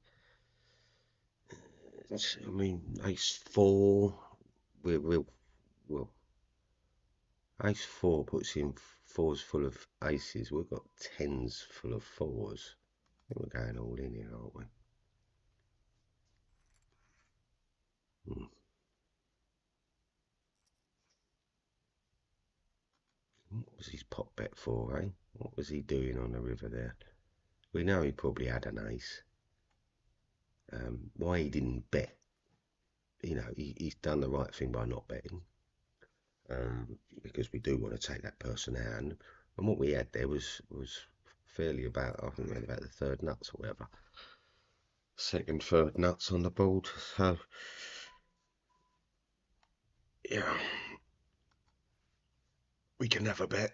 I mean, ace 4. Well, ace 4 puts in 4s full of aces. We've got 10s full of 4s. I think we're going all in here, aren't we? What was his pot bet for, eh? What was he doing on the river there? We know he probably had an ace. Why he didn't bet, you know, he's done the right thing by not betting, because we do want to take that person out. And what we had there was fairly about, I think we had about the third nuts or whatever. Second, third nuts on the board. So, yeah, we can have a bet.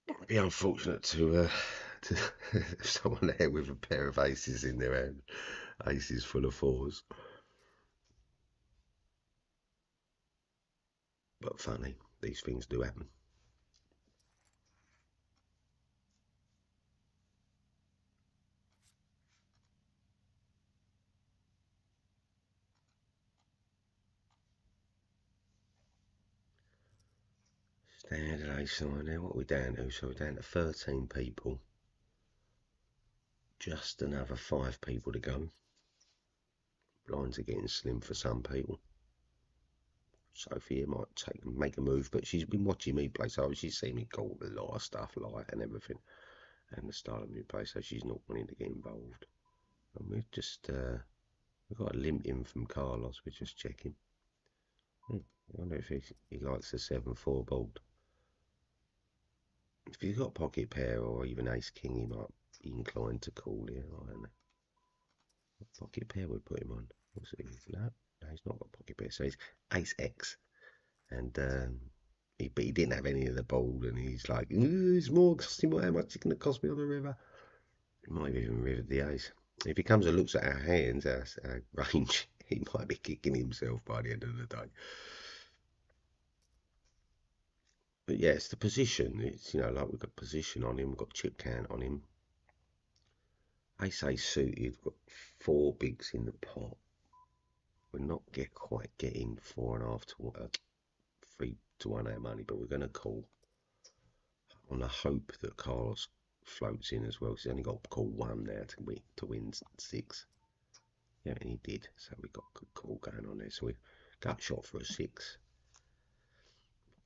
It'd be unfortunate to someone there with a pair of aces in their hand, aces full of 4s. But funny, these things do happen. Standard ace on there. What are we down to? So we're down to 13 people. Just another 5 people to go. Blinds are getting slim for some people. Sophie might make a move, but she's been watching me play, so she's seen me call a lot of stuff like and everything, and the style of me play, so she's not wanting to get involved. And we've just we've got a limp in from Carlos. We're just checking. I wonder if he likes the 7-4 board. If he's got pocket pair or even ace king, he might be inclined to call here. I don't know. What pocket pair would put him on? What's it? No, he's not got pocket pair. So he's ace X, and but he didn't have any of the board, and he's like, it's more costing how much it's going to cost me on the river. He might have even rivered the ace. If he comes and looks at our hands, our range, he might be kicking himself by the end of the day. But yeah, it's the position. It's, you know, like we've got position on him, we've got chip count on him. Ace suited, we've got 4 bigs in the pot. We're not quite getting 4.5 to 3 to 1 our money, but we're going to call on the hope that Carlos floats in as well. He's only got to call 1 now to win 6. Yeah, and he did. So we got a good call going on there. So we gut shot for a 6.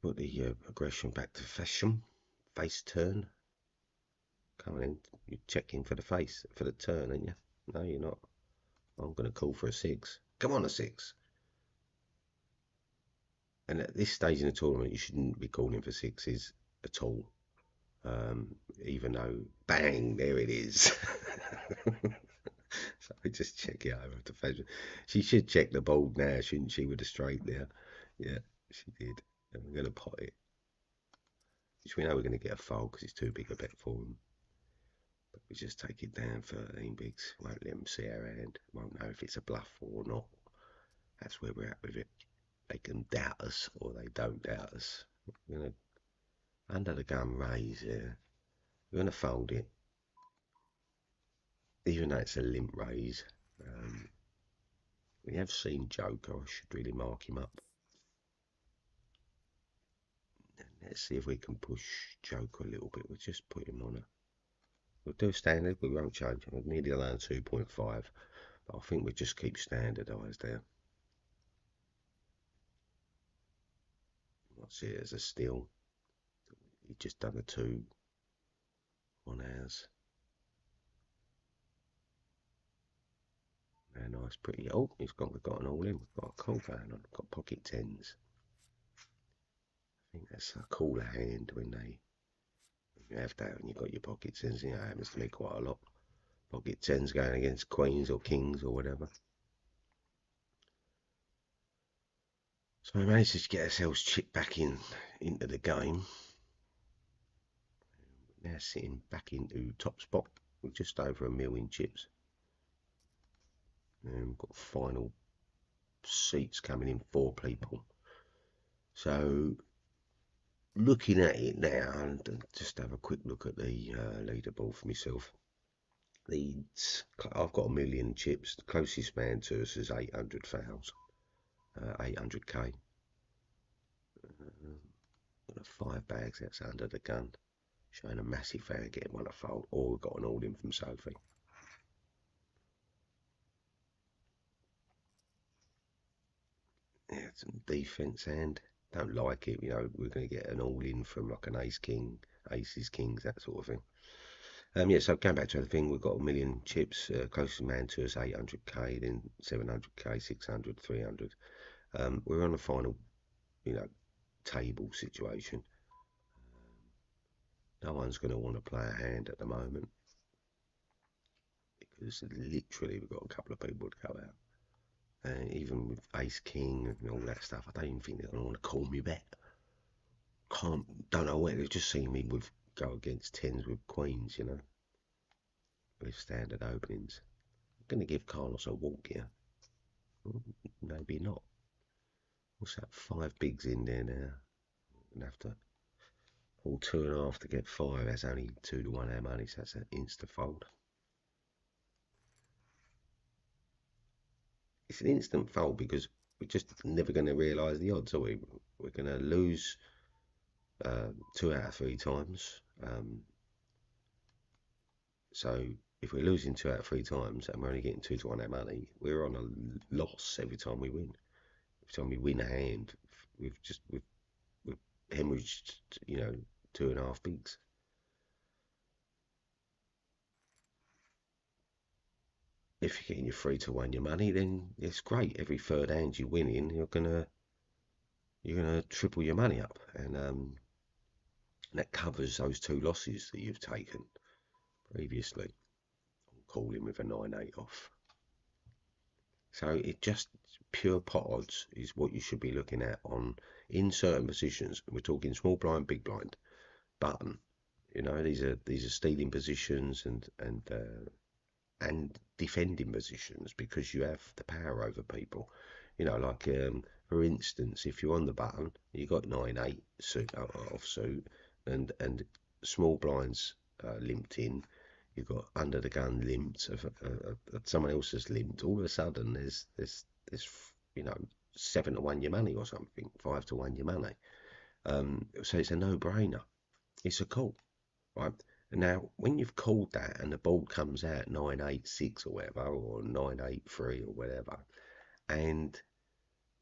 Put the aggression back to fashion. Face turn. Coming in, you're checking for the face, for the turn, aren't you? No, you're not. I'm going to call for a 6. Come on, a 6. And at this stage in the tournament, you shouldn't be calling for 6s at all. Even though, bang, there it is. So I just check it over to fashion. She should check the board now, shouldn't she, with the straight there? Yeah, she did. And we're going to pot it. Which we know we're going to get a fold because it's too big a bet for them. But we just take it down 13 bigs. Won't let them see our hand. Won't know if it's a bluff or not. That's where we're at with it. They can doubt us or they don't doubt us. We're going to, under the gun raise here. We're going to fold it. Even though it's a limp raise. We have seen Joker. I should really mark him up. Let's see if we can push Joker a little bit. We'll just put him on a... We'll do standard, we won't change. We'll nearly around 2.5. But I think we'll just keep standardised there. see it as a steal. He just done a 2 on ours. Very nice, pretty. Oh, we've got an all in. We've got a cool van on. Got pocket 10s. I think that's a cooler hand when you have that and you've got your pocket 10s. You know, it happens to me quite a lot. Pocket 10s going against queens or kings or whatever. So we managed to get ourselves chipped back into the game. Now sitting back into top spot with just over £1 million chips. And we've got final seats coming in 4 people. So looking at it now, and just have a quick look at the leaderboard for myself. I've got 1 million chips. The closest man to us is 800,000, 800k. 5 bags, that's under the gun. Showing a massive fan getting one a fold. Or we've got an all in from Sophie. Yeah, some defence hand. Don't like it, you know, we're going to get an all in from like an ace king, aces, kings, that sort of thing. Yeah, so going back to the thing, we've got 1 million chips, closest man to us 800k, then 700k, 600, 300. We're on a final, you know, table situation. No one's going to want to play a hand at the moment because literally we've got a couple of people to go out. And even with ace king and all that stuff, I don't even think they're going to want to call me back. Don't know where they've just seen me go against 10s with queens, you know, with standard openings. I'm going to give Carlos a walk here. Maybe not. What's that? 5 bigs in there now. I'm going to have to pull 2.5 to get 5. That's only 2 to 1 our money, so that's an insta fold. It's an instant fold because we're just never going to realise the odds, are we? We're going to lose 2 out of 3 times. So if we're losing 2 out of 3 times and we're only getting 2 to 1 our money, we're on a loss every time we win. Every time we win a hand, we've hemorrhaged, you know, 2.5 bigs. If you're getting your 3 to 1 your money, then it's great. Every third hand you win in, you're gonna triple your money up, and that covers those 2 losses that you've taken previously. I'm calling with a 9-8 off. So it just pure pot odds is what you should be looking at in certain positions. We're talking small blind, big blind, button. You know, these are stealing positions and defending positions because you have the power over people. You know, like for instance, if you're on the button, you got 9-8 suit offsuit, and small blinds limped in. You've got under the gun limped. Someone else has limped. All of a sudden, there's you know 7 to 1 your money or something, 5 to 1 your money. So it's a no-brainer. It's a call, right? Now, when you've called that and the board comes out 9-8-6 or whatever, or 9-8-3 or whatever, and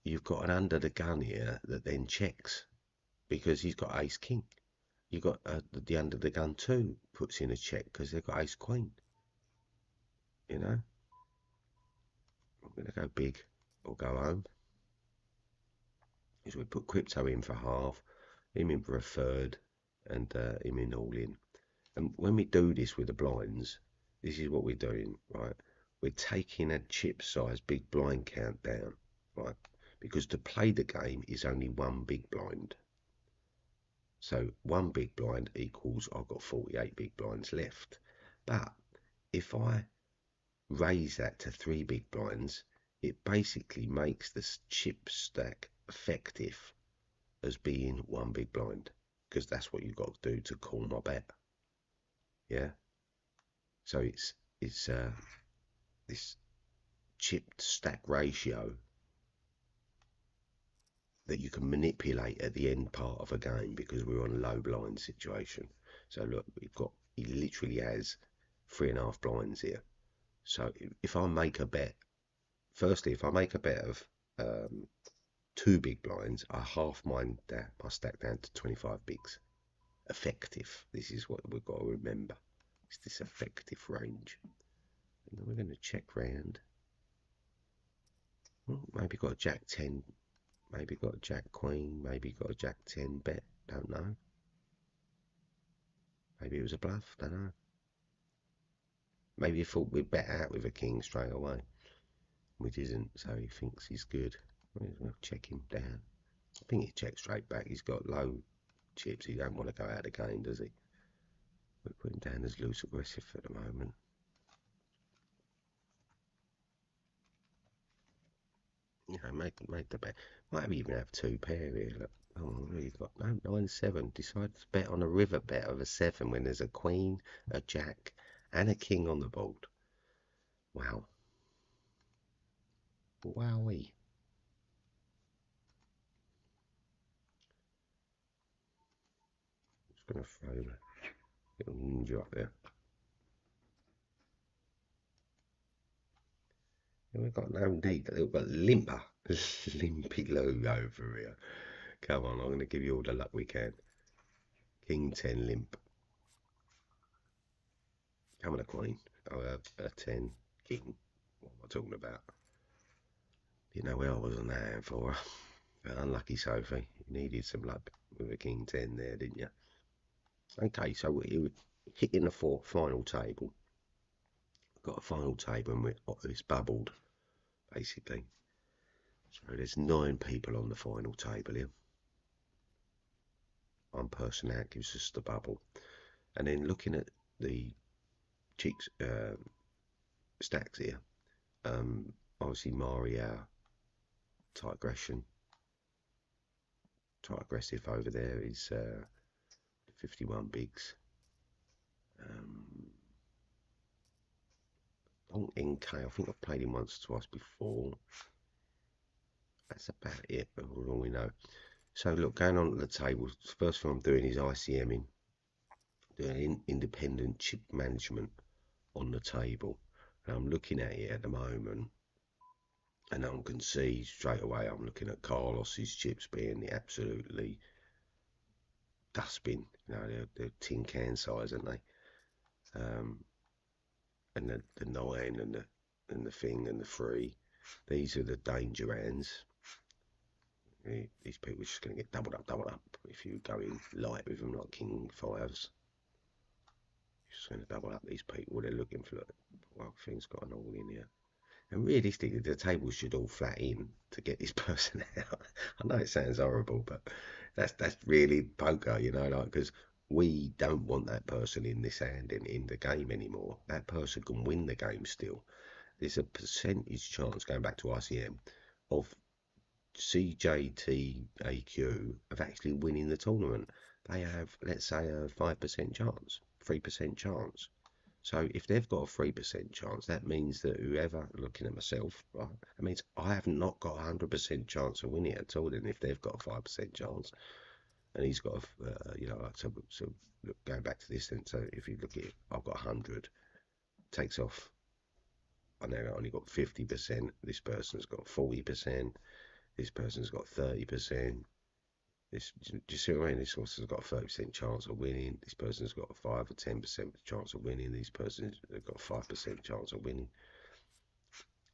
you've got an under the gun here that then checks because he's got ace king. You've got the under the gun 2 puts in a check because they've got ace queen. You know, I'm going to go big or go home. Is we put crypto in for half, him in for a third, and him in all in. And when we do this with the blinds, this is what we're doing, right? We're taking a chip size big blind count down, right? Because to play the game is only 1 big blind. So 1 big blind equals I've got 48 big blinds left. But if I raise that to 3 big blinds, it basically makes the chip stack effective as being 1 big blind, because that's what you've got to do to call my bet. Yeah. So it's this chipped stack ratio that you can manipulate at the end part of a game because we're on a low blind situation. So look, he literally has 3.5 blinds here. So if I make a bet, firstly, if I make a bet of 2 big blinds, I half my stack down to 25 bigs. Effective. This is what we've got to remember. It's this effective range. And then we're going to check round. Well, maybe got a Jack 10. Maybe got a Jack Queen. Maybe got a Jack 10 bet. Don't know. Maybe it was a bluff. Don't know. Maybe he thought we'd bet out with a king straight away. We didn't, so he thinks he's good. We'll check him down. I think he checks straight back. He's got low chips. He don't want to go out of game, does he? We're putting down as loose aggressive at the moment. You know, make the bet. Might even have 2 pair here. Look. Oh, you've got no 9-7. Decide to bet on a river bet of a 7 when there's a queen, a jack, and a king on the board. Wow. Wowee. Just gonna throw a little ninja up there. And we've got no need. We've got limper. Limpy Lou over here. Come on, I'm going to give you all the luck we can. King 10 limp. Come on, a queen. Oh, a 10 king. What am I talking about? Didn't know where I was on that hand for her. But unlucky Sophie. You needed some luck with a king 10 there, didn't you? Okay, so we're hitting the final table. We've got a final table and it's bubbled, basically. So there's 9 people on the final table here. One person out gives us the bubble. And then looking at the cheeks stacks here, obviously Mario tight aggressive over there is 51 bigs. On NK, I think I've played him once or twice before. That's about it, all we know. So look, going on to the table, the first thing I'm doing is ICMing, doing independent chip management on the table. And I'm looking at it at the moment, and I can see straight away I'm looking at Carlos's chips being the absolutely dustbin. You know, they're tin can size, aren't they? And the 9 and the thing and the 3, these are the danger hands. These people are just going to get doubled up if you go in light with them like king 5s. Just going to double up these people. They're looking for, well, things got an all in here. And realistically, the table should all flat in to get this person out. I know it sounds horrible, but that's really poker, you know, like, because we don't want that person in this hand in the game anymore. That person can win the game still. There's a percentage chance, going back to ICM, of CJTAQ of actually winning the tournament. They have, let's say, a 5% chance, 3% chance. So if they've got a 3% chance, that means that whoever, looking at myself, right, that means I have not got a 100% chance of winning at all. Then if they've got a 5% chance, and he's got, you know, so look, going back to this, then, so if you look at it, I've got 100, takes off. I know I only got 50%. This person's got 40%. This person's got 30%. This, do you see what I mean? This person's got a 30% chance of winning. This person's got a 5 or 10% chance of winning. These persons have got a 5% chance of winning.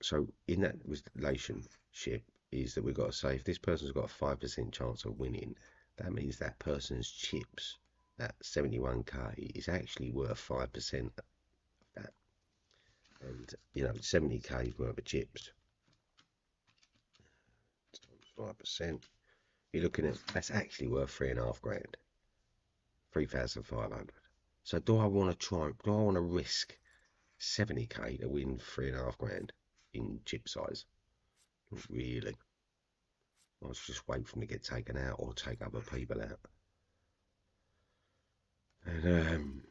So in that relationship is that we've got to say if this person's got a 5% chance of winning, that means that person's chips, that 71k, is actually worth 5% of that. And, you know, 70k worth of chips. 5%. You're looking at, that's actually worth 3.5 grand, 3,500. So do I want to risk 70k to win 3.5 grand in chip size? Not really. I was just wait for them to get taken out or take other people out. And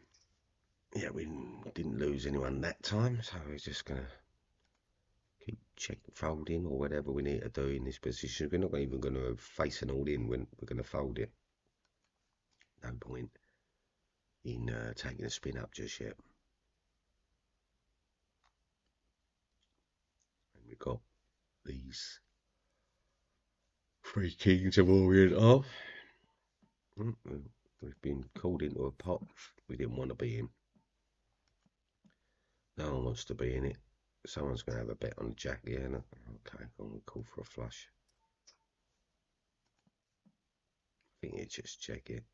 yeah, we didn't lose anyone that time, so we're just gonna keep folding or whatever we need to do in this position. We're not even going to face an all in when we're going to fold it. No point in taking a spin up just yet. And we've got these Three kings of Orient off. We've been called into a pot we didn't want to be in. No one wants to be in it. Someone's going to have a bet on the jack, yeah. No? Okay, I'm going to call for a flush. I think it's just check it.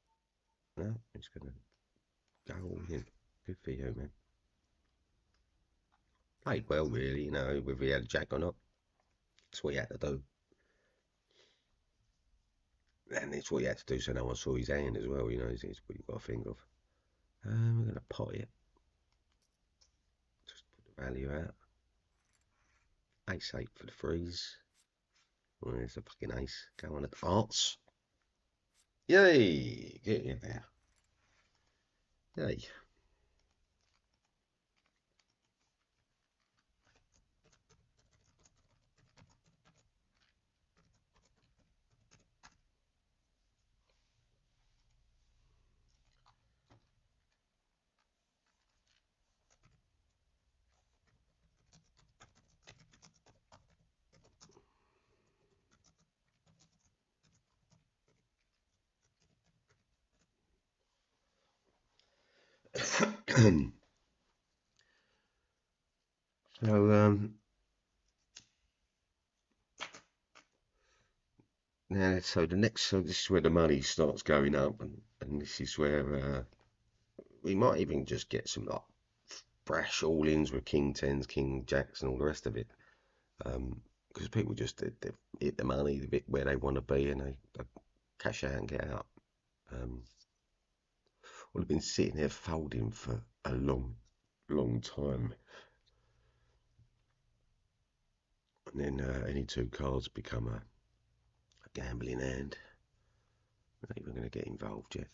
No, it's going to go all in. Good for you, man. Played well, really, you know, whether he had a jack or not. That's what he had to do. And it's what he had to do so no one saw his hand as well, you know, it's what you've got to think of. We're going to pot it. Just put the value out. Ace 8 for the freeze. Well, there's a fucking ace. Go on at arts. Yay! Get in there. Yay. So, now, so this is where the money starts going up, and this is where we might even just get some like brash all-ins with king tens, king jacks, and all the rest of it. Because people just they hit the money, the bit where they want to be, and they cash out and get out. Well, I've been sitting there folding for a long time, and then any two cards become a gambling hand. I'm not even going to get involved yet.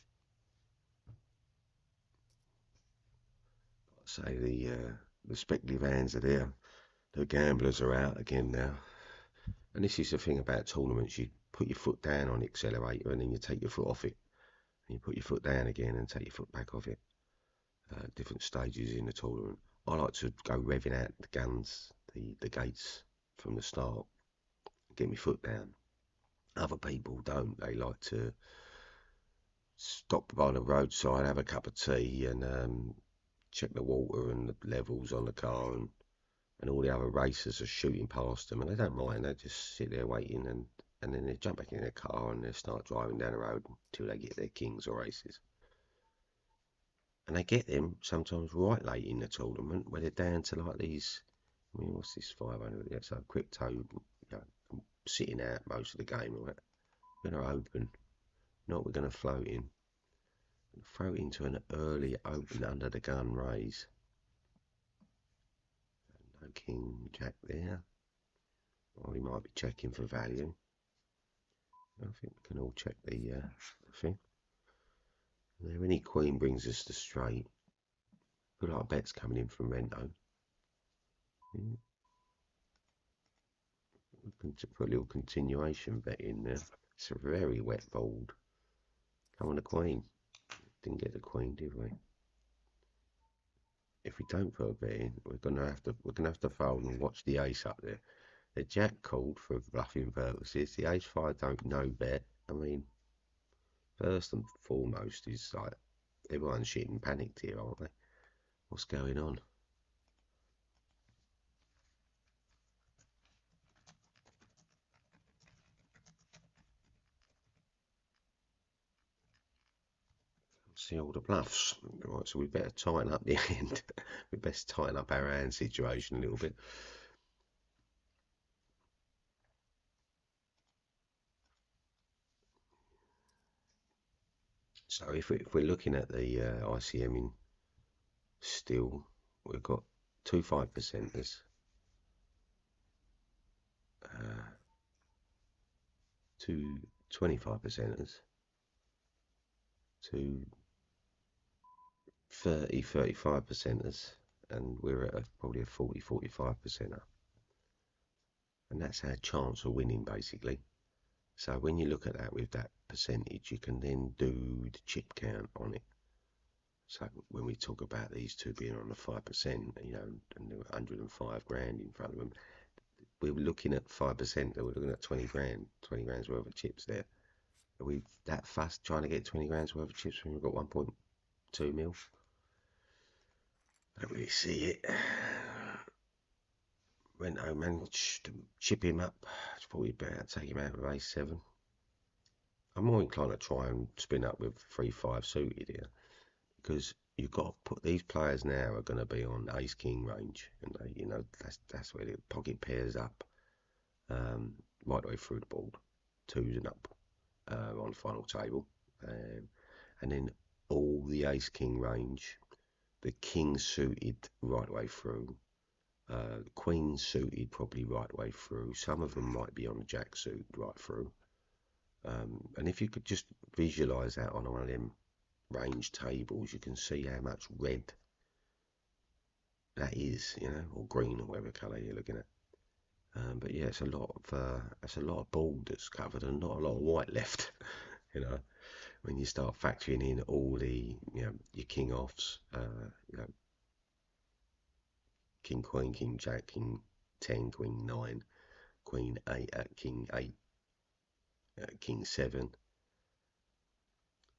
Say the speculative hands are there. The gamblers are out again now. And this is the thing about tournaments. You put your foot down on the accelerator and then you take your foot off it. And you put your foot down again and take your foot back off it. Different stages in the tournament. I like to go revving out the guns, the gates from the start. Get my foot down. Other people don't. They like to stop by the roadside, have a cup of tea and check the water and the levels on the car, and all the other racers are shooting past them, and they don't mind. They just sit there waiting, and then they jump back in their car and they start driving down the road until they get their kings or aces. And they get them sometimes right late in the tournament where they're down to like these. I mean, what's this 500? Yeah, so crypto, you know, sitting out most of the game, right? We're going to open, not we're going to float in. Throw it into an early open under the gun raise. No king jack there. Or he might be checking for value. I think we can all check the thing. There, any queen brings us to straight. Good like bets coming in from Rento. Yeah. We can put a little continuation bet in there. It's a very wet fold. Come on, the queen. Didn't get the queen, did we? If we don't put a bet in, we're gonna have to fold and watch the ace up there. The jack called for bluffing purposes. The ace 5 don't no bet. I mean, first and foremost is like everyone's shitting panicked here, aren't they? What's going on? See all the bluffs. Right, so we better tighten up the end. We best tighten up our hand situation a little bit. So if we're looking at the ICM in still, we've got 2 5%ers, 2 25%ers, 2 30 35%ers, and we're at probably a 40 45%er. And that's our chance of winning, basically. So when you look at that with that percentage, you can then do the chip count on it. So when we talk about these two being on the 5%, you know, and there were 105 grand in front of them, we were looking at 5%. We're looking at 20 grand's worth of chips there. Are we that fast trying to get 20 grand's worth of chips when we've got 1.2 mil? Don't really see it. Went home, managed to chip him up. It's probably better to take him out with A7. I'm more inclined to try and spin up with 3-5 suited here, because you've got to put these players now are going to be on ace king range, and they, you know, that's where the pocket pairs up right the way through the board, twos and up on the final table, and then all the ace king range, the king suited right the way through, queen suited probably right the way through. Some of them might be on the jack suit right through. And if you could just visualize that on one of them range tables, you can see how much red that is, you know, or green or whatever colour you're looking at. But yeah, it's a lot of board that's covered and not a lot of white left. You know, when you start factoring in all the, you know, your king offs, you know, king queen, king jack, king 10, queen 9, queen 8, king 8, king 7.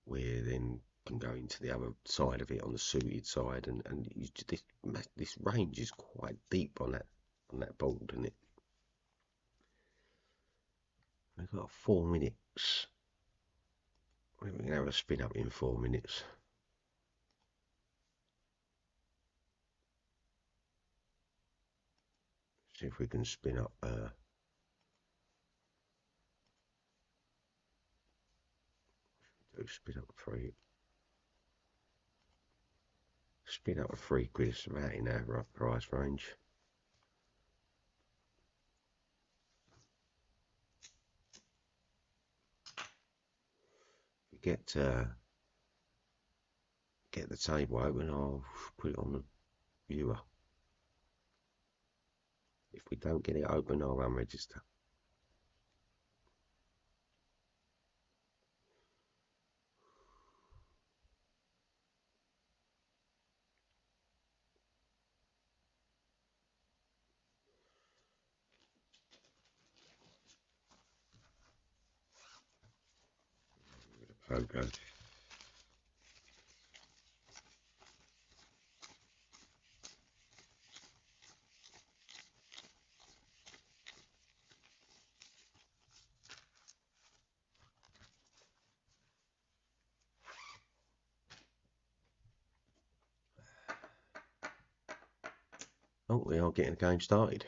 Where then can go into the other side of it on the suited side, and you, this range is quite deep on that board, isn't it? We've got 4 minutes. We're going to have a spin up in 4 minutes. See if we can spin up. Spin up 3. Spin up a 3 quid. It's about in our rough price range. Get the table open. I'll put it on the viewer. If we don't get it open, I'll unregister. Okay. Oh, we are getting the game started.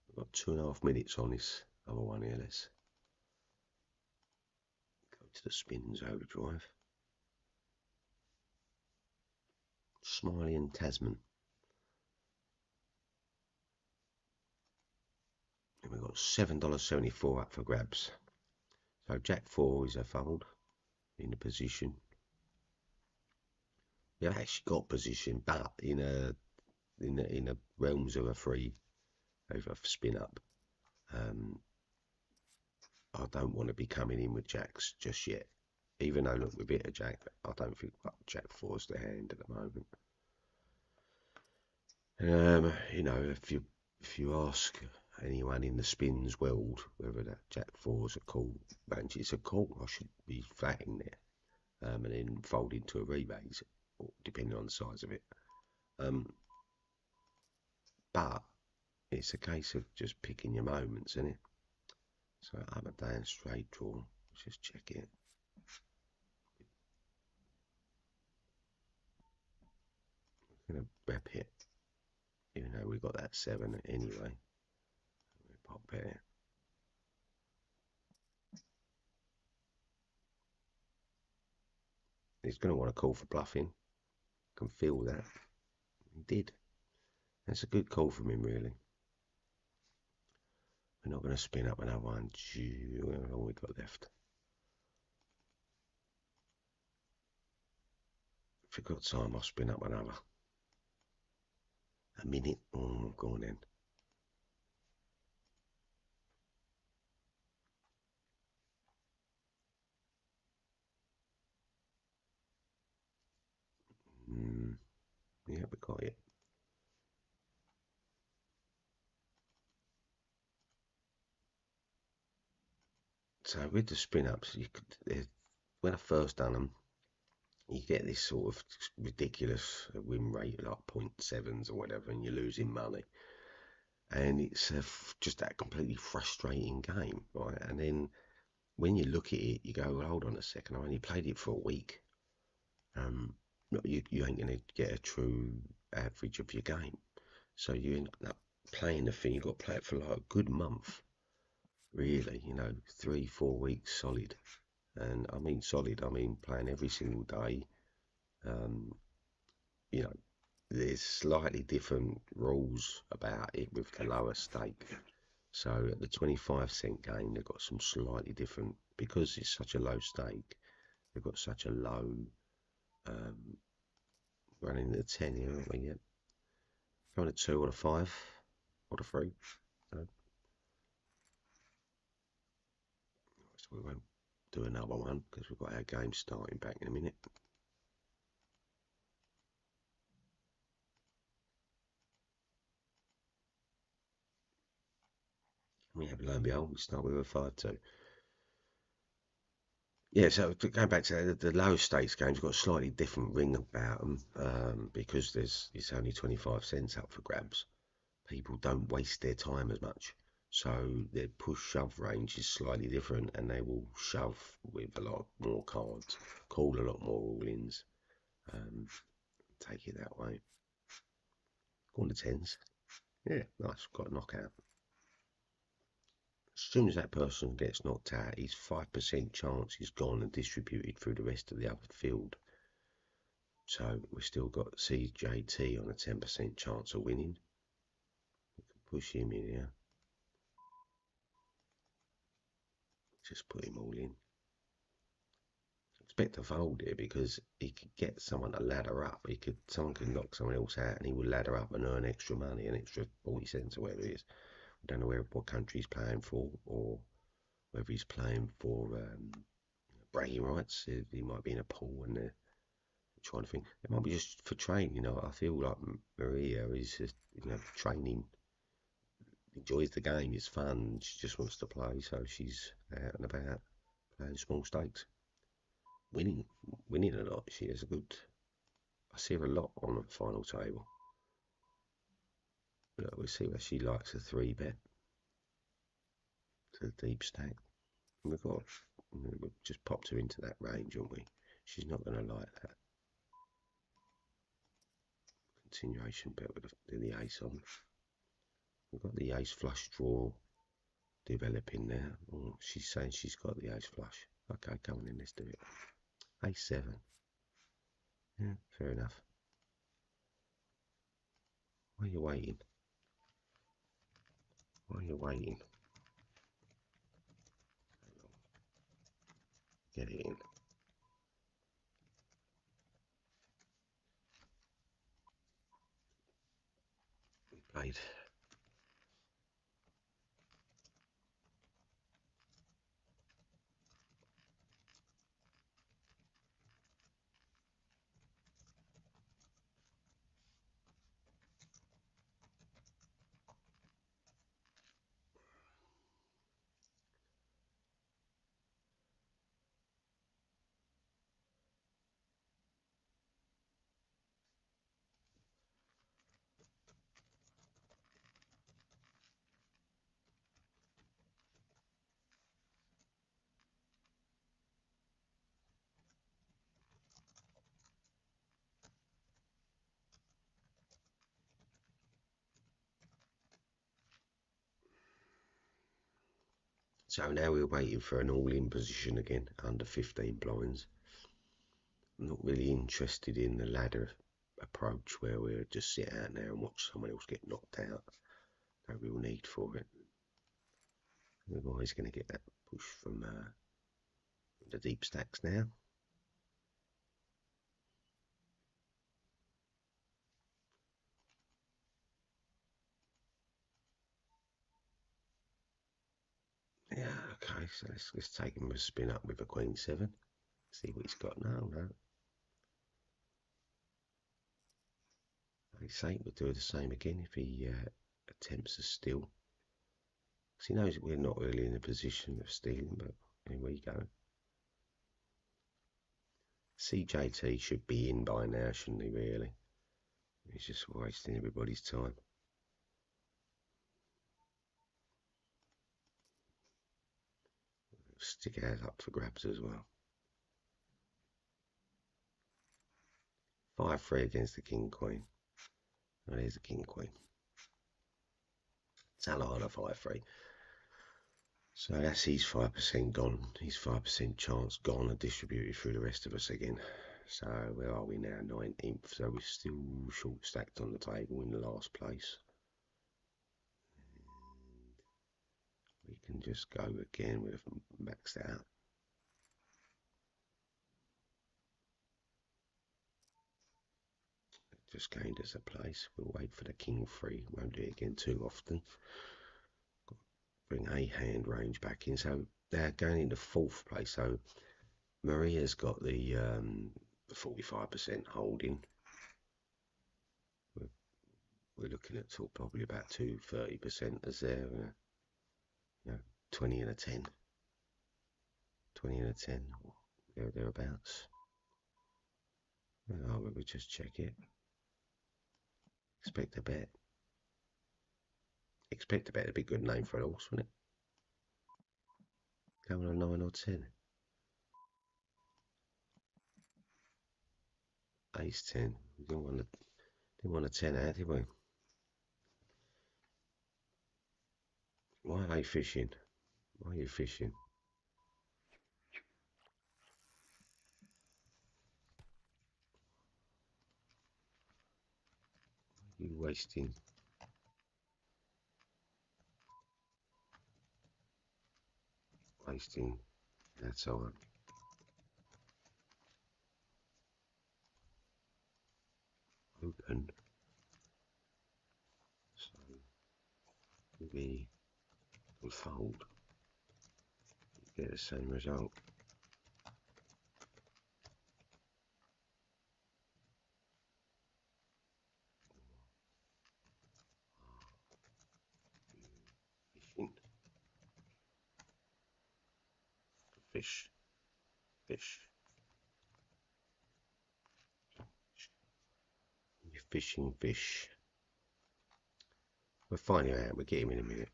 We've got 2.5 minutes on this other one here. Let's go to the spins overdrive. Smiley and Tasman. And we've got $7.74 up for grabs. So Jack 4 is a fold in the position. Yeah, actually got position, but in the realms of a free over spin up. I don't want to be coming in with jacks just yet. Even though, look, we're a bit of jack, I don't think Jack 4's the hand at the moment. You know, if you ask anyone in the spins world whether that Jack 4's a call, range, it's a call. I should be flatting there, and then fold into a re-raise, depending on the size of it. But it's a case of just picking your moments, isn't it? So up and down, straight draw. Let's just check it. I'm gonna rep it, even though we got that 7 anyway. Pop it. He's going to want to call for bluffing. Can feel that. He did. That's a good call from him, really. We're not going to spin up another one. How long we got left? If we've got time, I'll spin up another. A minute. Oh, go on then. Yeah, we got it. So with the spin ups, when I first done them, you get this sort of ridiculous win rate, like 0.7s or whatever, and you're losing money. And it's just that completely frustrating game, right? And then when you look at it, you go, well, hold on a second, I only played it for a week. You ain't going to get a true average of your game. So you end up playing the thing, you've got to play it for like a good month, really, 3-4 weeks solid. And I mean solid, I mean playing every single day. You know, there's slightly different rules about it with the lower stake. So at the 25-cent game, they've got some slightly different, because it's such a low stake, they've got such a low running the 10 here, aren't we? Yeah. Going to 2 or a 5 or a 3. So we won't do another one because we've got our game starting back in a minute. We have, lo and behold, we start with a 5-2. Yeah, so going back to the low stakes games, got a slightly different ring about them because it's only 25 cents up for grabs. People don't waste their time as much, so their push shove range is slightly different, and they will shove with a lot more cards, call a lot more all-ins, take it that way. On the 10s, yeah, nice, got a knockout. As soon as that person gets knocked out, his 5% chance is gone and distributed through the rest of the other field. So we've still got CJT on a 10% chance of winning. We can push him in here. Just put him all in. Expect to fold here because he could get someone to ladder up. Someone could knock someone else out and he would ladder up and earn extra money, an extra 40 cents or whatever it is. I don't know what country he's playing for, or whether he's playing for bragging rights. He might be in a pool and they're trying to think. It might be just for training. I feel like Maria is just, training, enjoys the game, it's fun, she just wants to play, so she's out and about playing small stakes. Winning a lot. She has a good. I see her a lot on the final table. Look, we'll see where she likes a 3-bet to the deep stack. And we've just popped her into that range, haven't we? She's not going to like that. Continuation bet with the ace on. We've got the ace flush draw developing there. Oh, she's saying she's got the ace flush. Okay, come on in, let's do it. Ace 7. Yeah, fair enough. Why are you waiting? Why are you waiting? Get it in. Played. So now we're waiting for an all-in position again, under 15 blinds. I'm not really interested in the ladder approach where we'll just sit out there and watch someone else get knocked out. No real need for it. We're always going to get that push from the deep stacks now. Yeah, okay, so let's take him a spin up with a queen 7. See what he's got. No. Ace 8 would do the same again if he attempts a steal. Because he knows that we're not really in a position of stealing, but Here we go. CJT should be in by now, shouldn't he, really? He's just wasting everybody's time. Stick ours up for grabs as well. 5-3 against the King Queen. Oh, there's the King Queen. Talana 5-3. So that's his 5% gone. His 5% chance gone and distributed through the rest of us again. So where are we now? 19th. So we're still short stacked on the table in the last place. We can just go again with maxed out. Just gained us a place. We'll wait for the King 3. Won't do it again too often. Bring a hand range back in. So they're going into 4th place. So Maria's got the 45% holding. We're looking at probably about 30% as there. You know, 20 and a 10. 20 and a 10. Thereabouts. Oh, we'll just check it. Expect a bet. Expect a bet would be a good name for a horse, wouldn't it? Going on 9 or 10. Ace 10. We didn't want a 10 out, did we? Why are they fishing? Why are you fishing? Why are you wasting? Wasting that time. Open. So we will fold. Get the same result. Fish. Fish. You're fishing fish. We'll find him out. We'll get him in a minute.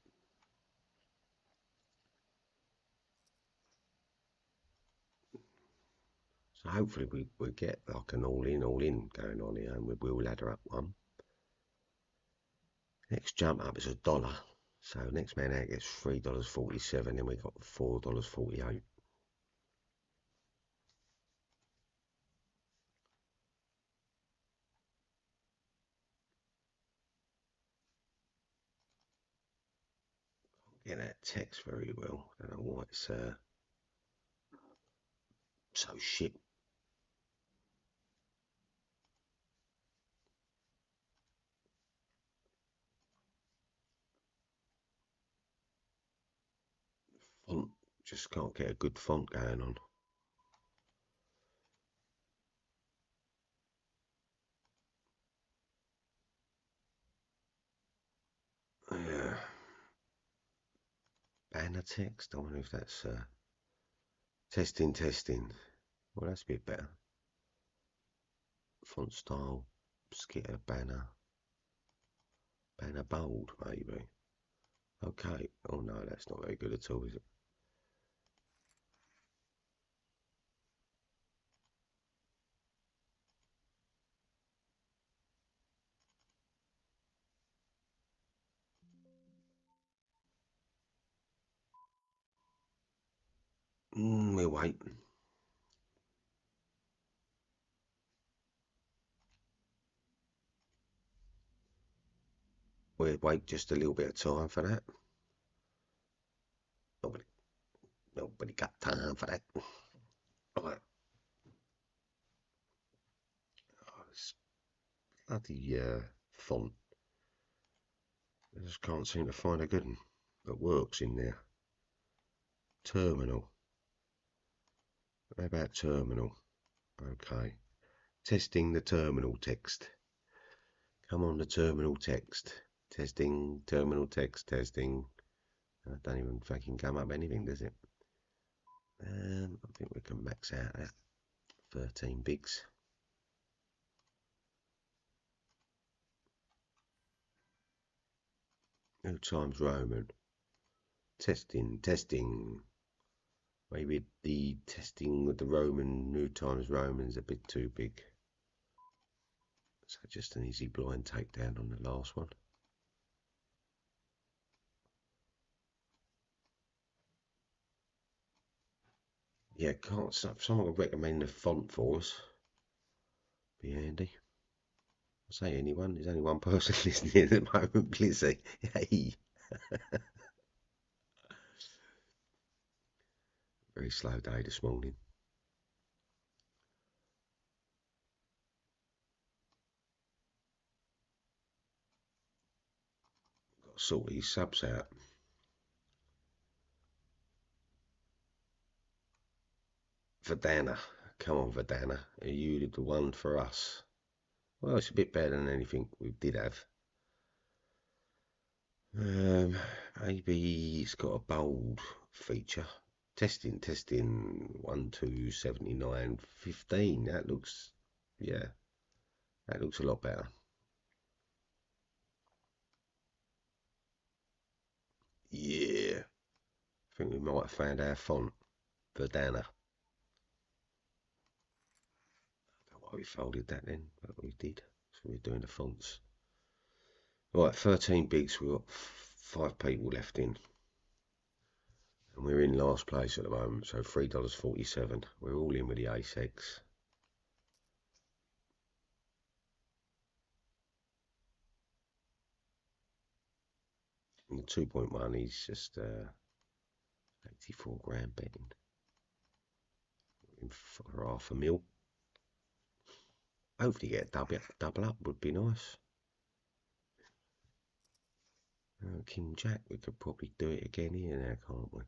So hopefully we'll get like an all-in going on here, and we will ladder up one. Next jump up is $1. So next man out gets $3.47, then we got $4.48. Get that text very well. I don't know why it's so shit. Font, just can't get a good font going on. Yeah. Banner text. I wonder if that's testing. Well, that's a bit better. Font style, skitter, banner bold, maybe. Okay. Oh no, that's not very good at all, is it? We'll wait. We'll wait just a little bit of time for that. Nobody got time for that. Right. Oh, this bloody font. I just can't seem to find a good one that works in there. Terminal. How about terminal? Okay. Testing the terminal text. Come on, the terminal text. Testing, terminal text, testing. I don't even fucking come up anything, does it? I think we can max out at 13 bigs. New times Roman. Testing. Maybe the testing with the Roman, new times Roman's a bit too big. So just an easy blind takedown on the last one. Yeah, can't stop. Someone could recommend a font for us. Be handy. I'll say anyone. There's only one person listening at the moment, Glizzy. Hey. Very slow day this morning. Got to sort these subs out. Verdana. Come on, Verdana. Are you the one for us? Well, it's a bit better than anything we did have. Maybe it's got a bold feature. Testing. 1, 2, 79, 15. That looks, yeah, that looks a lot better. Yeah, I think we might have found our font. Verdana. I don't know why we folded that then, but we did. So we're doing the fonts. Right, 13 bigs. We've got 5 people left in. And we're in last place at the moment, so $3.47. We're all in with the ace-X. And the 2.1 is just 84 grand betting. In for half a mil. Hopefully get a double up would be nice. King Jack, we could probably do it again here now, can't we?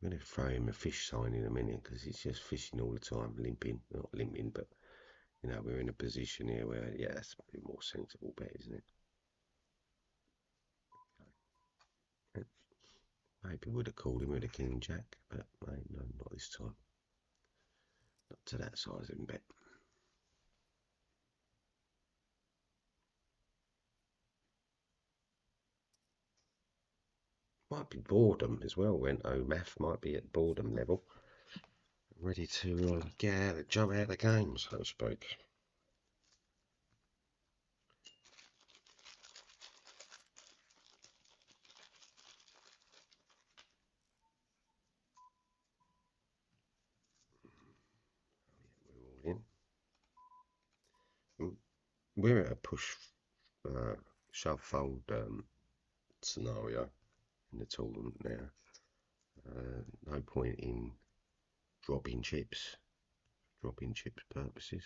I'm going to throw him a fish sign in a minute because he's just fishing all the time, limping. Not limping, but you know, we're in a position here where, yeah, that's a bit more sensible bet, isn't it? Maybe would have called him with a King Jack, but no, not this time. Not to that size of bet. Might be boredom as well when OMAF might be at boredom level. Ready to jump out of the game, so to speak. We're all in. We're at a push shove fold scenario in the tournament now. No point in dropping chips purposes.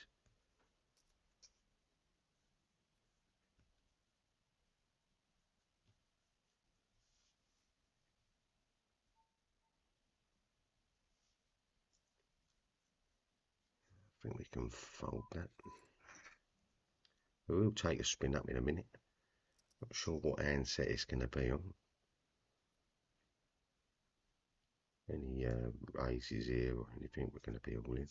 I think we can fold that. We'll take a spin up in a minute. Not sure what hand set it's going to be on. Any raises here or anything we're going to be all in.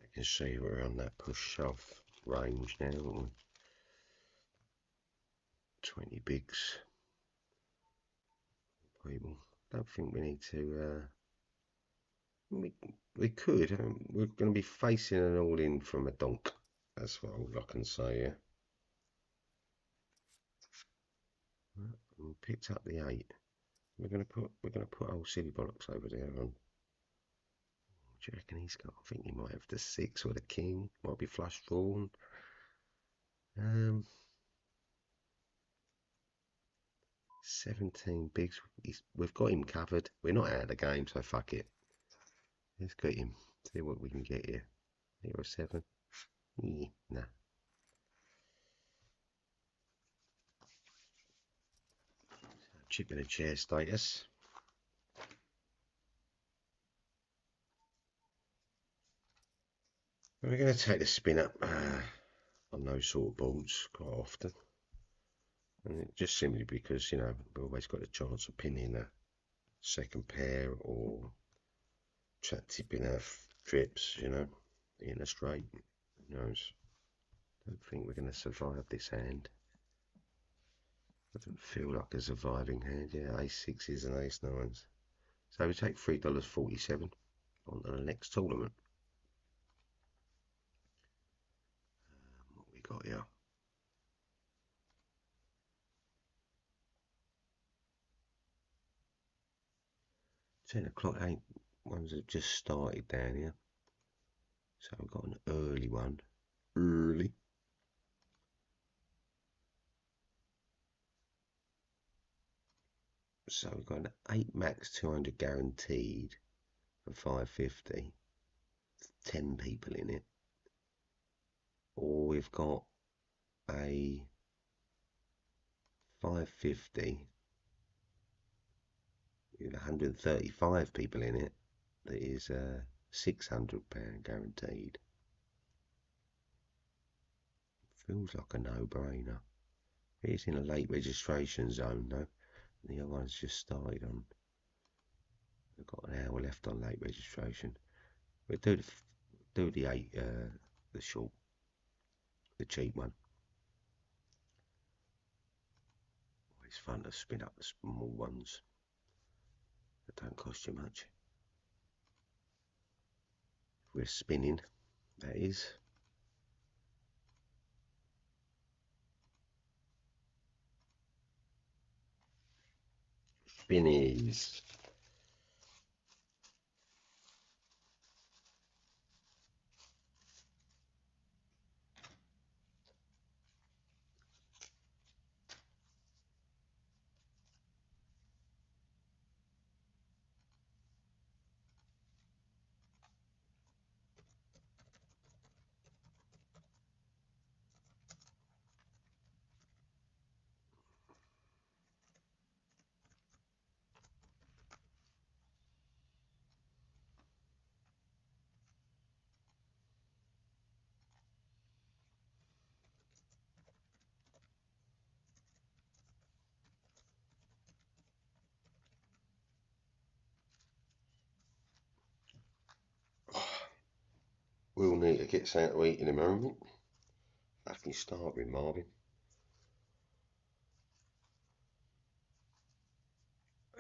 You can see we're on that push shove range now. 20 bigs. People. Don't think we need to. We could. We're going to be facing an all in from a donk. That's all I can say. Yeah. We picked up the 8. We're going to put old silly bollocks over there on. What do you reckon he's got? I think he might have the 6 or the king. Might be flush drawn. 17 bigs. We've got him covered. We're not out of the game, so fuck it. Let's get him. See what we can get here. 0-7. Yeah, nah. Chip in a chair status. We're going to take the spin up on those sort of boards quite often. And just simply because, you know, we've always got a chance of pinning a second pair or tipping our trips, you know, in a straight. Who knows? I don't think we're going to survive this hand. Doesn't feel like a surviving hand. Yeah, ace sixes and ace nines. So we take $3.47 on to the next tournament. What we got here? 10 o'clock ain't ones that just started down here. So we've got an early one. Early. So we've got an 8 max 200 guaranteed for 550. 10 people in it. Or we've got a 550 with 135 people in it. That is £600 guaranteed. Feels like a no-brainer. It's in a late registration zone though. The other one's just started on. We've got an hour left on late registration. We'll do the eight, the short, the cheap one. It's fun to spin up the small ones that don't cost you much. We're spinning, that is. Spinnies. We'll need to get something to eat in a moment. I can start with Marvin.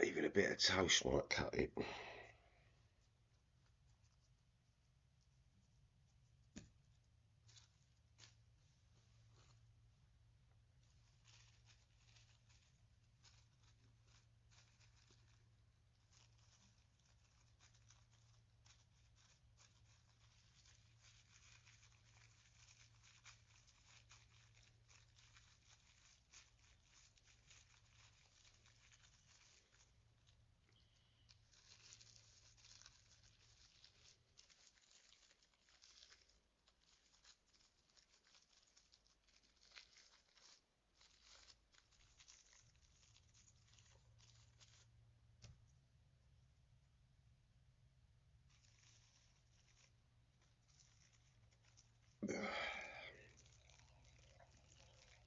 Even a bit of toast might cut it.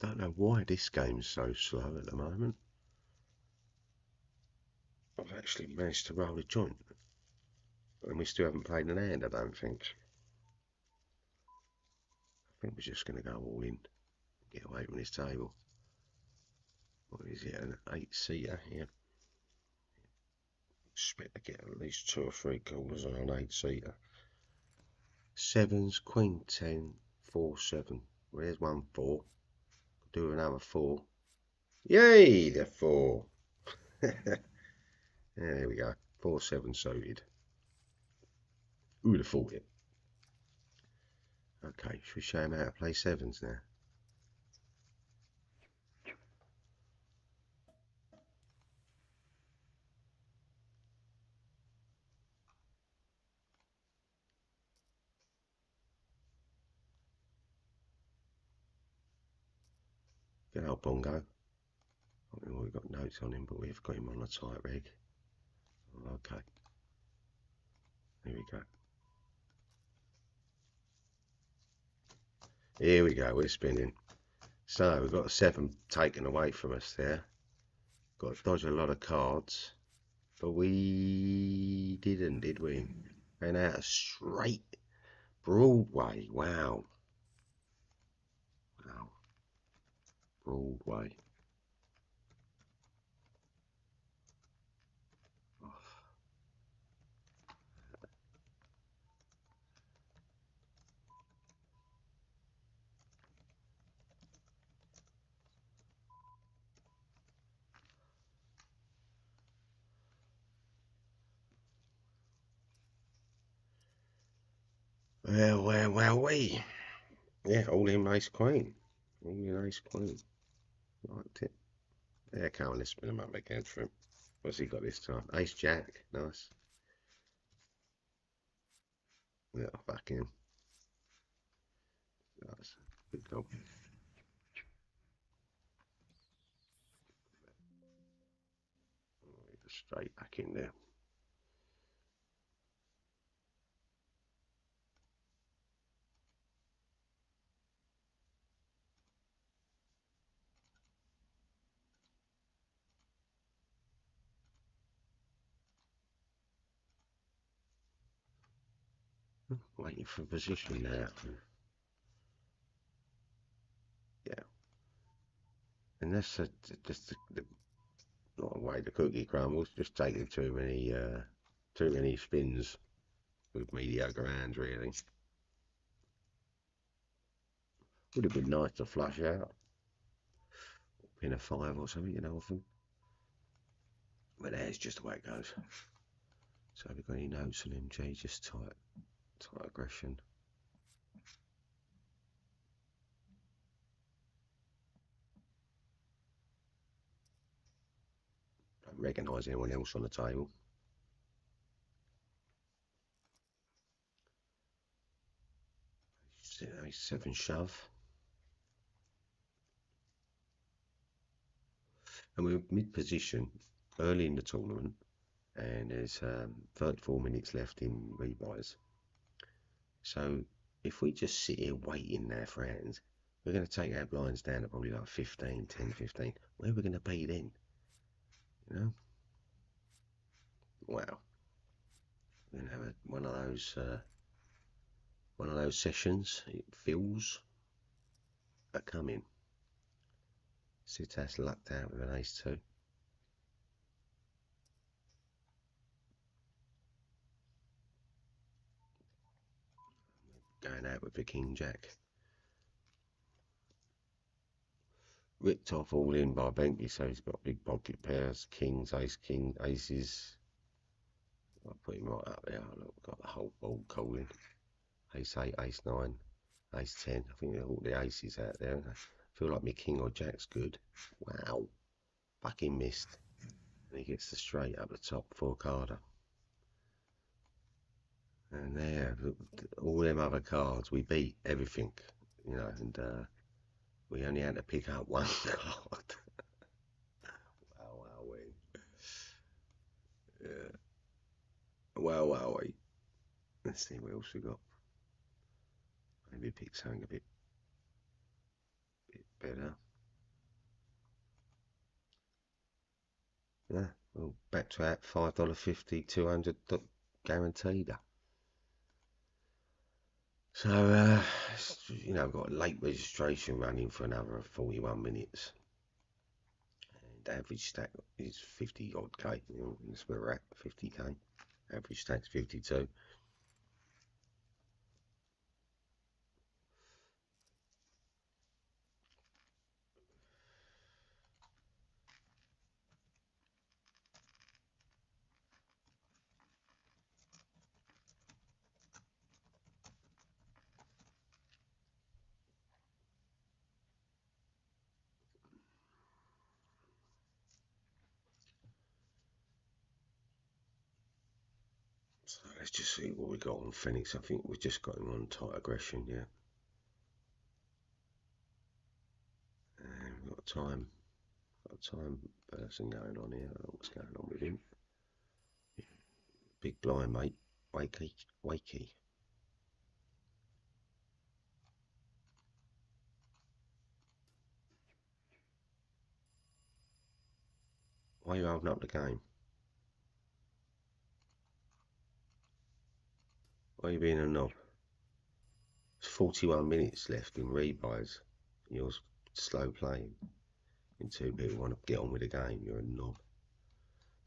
Don't know why this game's so slow at the moment. I've actually managed to roll a joint. And we still haven't played an hand, I don't think. I think we're just going to go all in. Get away from this table. What is it, an 8-seater here? Expect to get at least 2 or 3 callers on an 8-seater. Sevens, Queen 10, 4, 7. Well, there's 1 4. Do another 4. Yay, the 4. There we go. 4, 7 suited. Who would have thought it? Okay, should we show him how to play sevens now? Good old Bongo. I don't know, we've got notes on him, but we've got him on a tight rig. Okay. Here we go. Here we go, we're spinning. So we've got a 7 taken away from us there. Got to dodge a lot of cards. But we didn't, did we? Ran out of straight Broadway. Wow. Wow. Broadway. Well, we. Yeah, all in ace queen. All in ace queen. Liked it. Yeah, come on, let's spin him up again for him. What's he got this time? Ace jack. Nice. Yeah, back in. Nice. Good goal. Straight back in there. Waiting for position now. Yeah. And that's just not the way the cookie crumbles. Just taking too many spins with mediocre hands, really. Would have been nice to flush out, pin a 5 or something, you know, often. But there's just the way it goes. So have you got any notes on MG? Just tight aggression. Don't recognise anyone else on the table. Ace 7 shove. And we're mid-position early in the tournament, and there's 34 minutes left in rebuys. So if we just sit here waiting there for hands, we're going to take our blinds down to probably like 15, 10, 15. Where are we going to be then? You know? Wow. We're going to have one of those sessions. It feels are coming. Sitas lucked out with an ace 2. Going out with the king jack. Ripped off all in by Bentley, so he's got big pocket pairs, kings, ace, king, aces. I'll put him right up there. Look, got the whole board calling. Ace 8, ace 9, ace 10. I think all the aces out there. I feel like my king or jack's good. Wow. Fucking missed. And he gets the straight up the top 4-carder. And there, all them other cards, we beat everything, you know, and we only had to pick up one card. Wow, yeah. Wow. Let's see what else we got. Maybe pick something a bit better. Yeah, well, back to that $5.50, 200 guaranteed. So, you know, I've got a late registration running for another 41 minutes. And average stack is 50 odd K. You know, that's where we're at, 50K. Average stack's 52. So let's just see what we got on Phoenix. I think we've just got him on tight aggression, yeah. And we've got a time person going on here. I don't know what's going on with him. Big blind, mate. Wakey. Why are you holding up the game? Why are you being a knob? There's 41 minutes left in rebuys. You're slow playing. And two people want to get on with the game. You're a knob.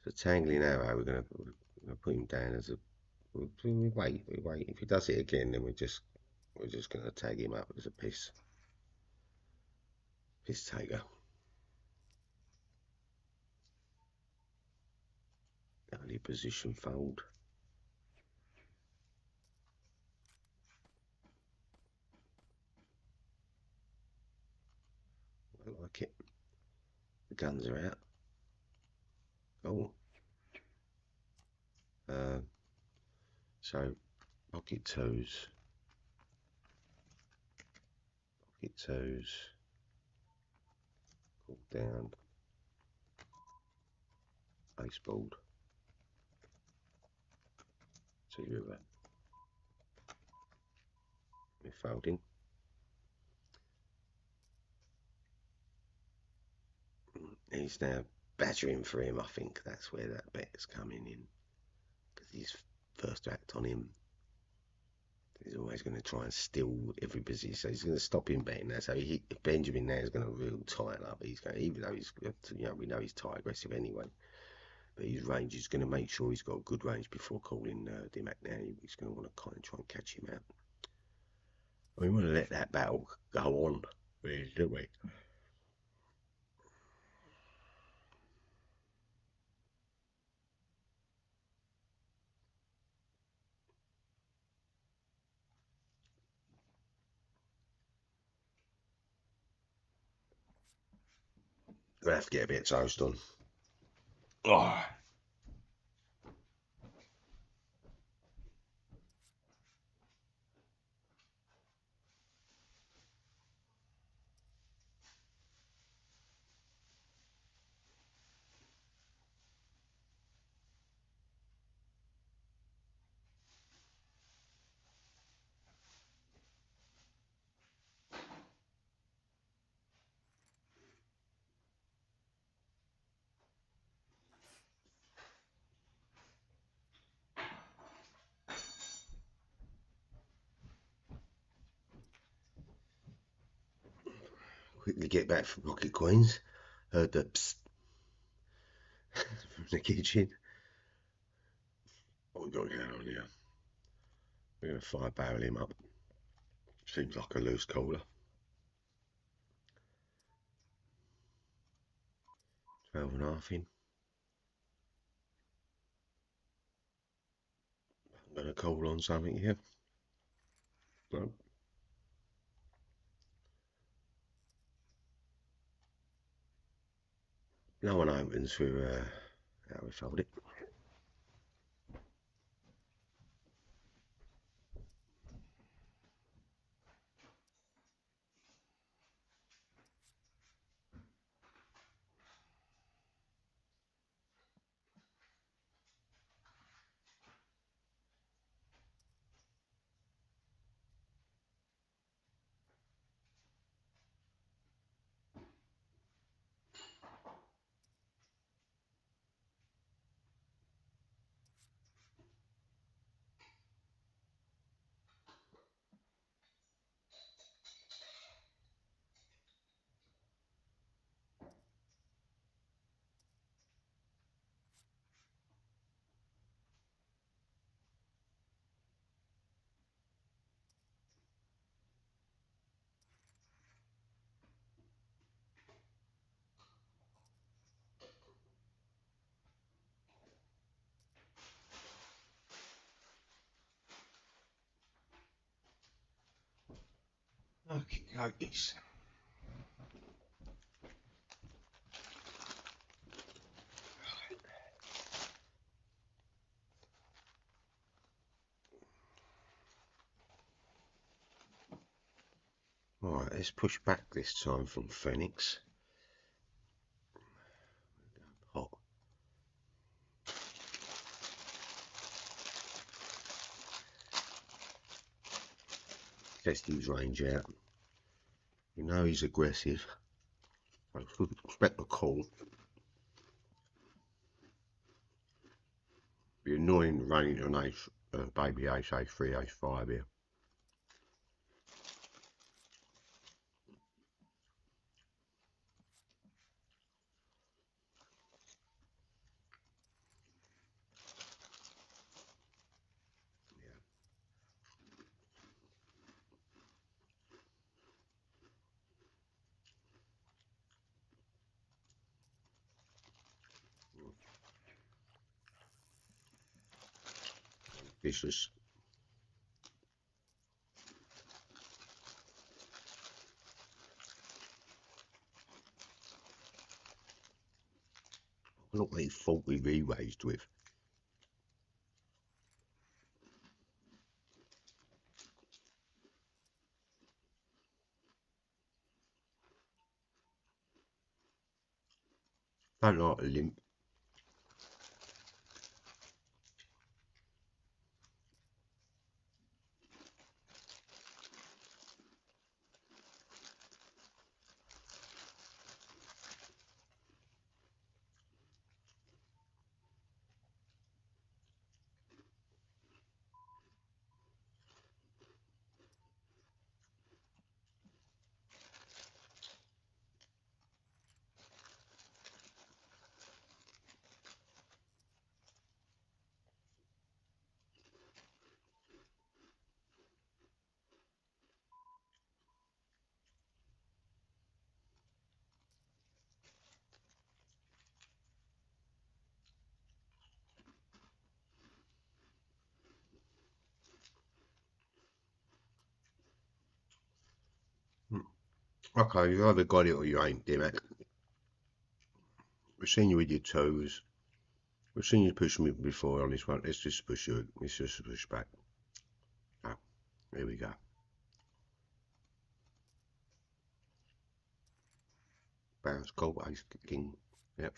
So tangling arrow, we're gonna put him down as a. We wait. If he does it again, then we're just gonna tag him up as a piss taker. Early position fold. I like it. The guns are out. Oh. So pocket twos. Pocket twos. Call down. Baseball. Two river. We're folding. He's now battering for him. I think that's where that bet's coming in, because he's first act on him. He's always going to try and steal every position, so he's going to stop him betting now. So Benjamin now is going to real tighten up. He's going, even though he's, we know he's tight aggressive anyway, but his range is going to make sure he's got a good range before calling Dimac now. He's going to want to kind of try and catch him out. We want to let that battle go on, really, don't we? We'll have to get a bit of toast on. Oh. Quickly get back from Pocket Coins. Heard the psst from the kitchen. What we got going on here? We're going to fire barrel him up. Seems like a loose caller. 12.5 in. I'm going to call on something here. No. No one opens for how we fold it. Okay, cookies. Alright, let's push back this time from Phoenix. Hot. Test his range out. You know he's aggressive. I should expect a call. annoying running on baby HA3, H5 here. Vicious. Look what he thought we re-raised with. Don't like a limp. Okay, you either got it or you ain't, damn it. We've seen you with your toes. We've seen you push me before on this one. Let's just push you. Let's just push back. Ah, there we go. Bounce, gold, ace, king. Yep.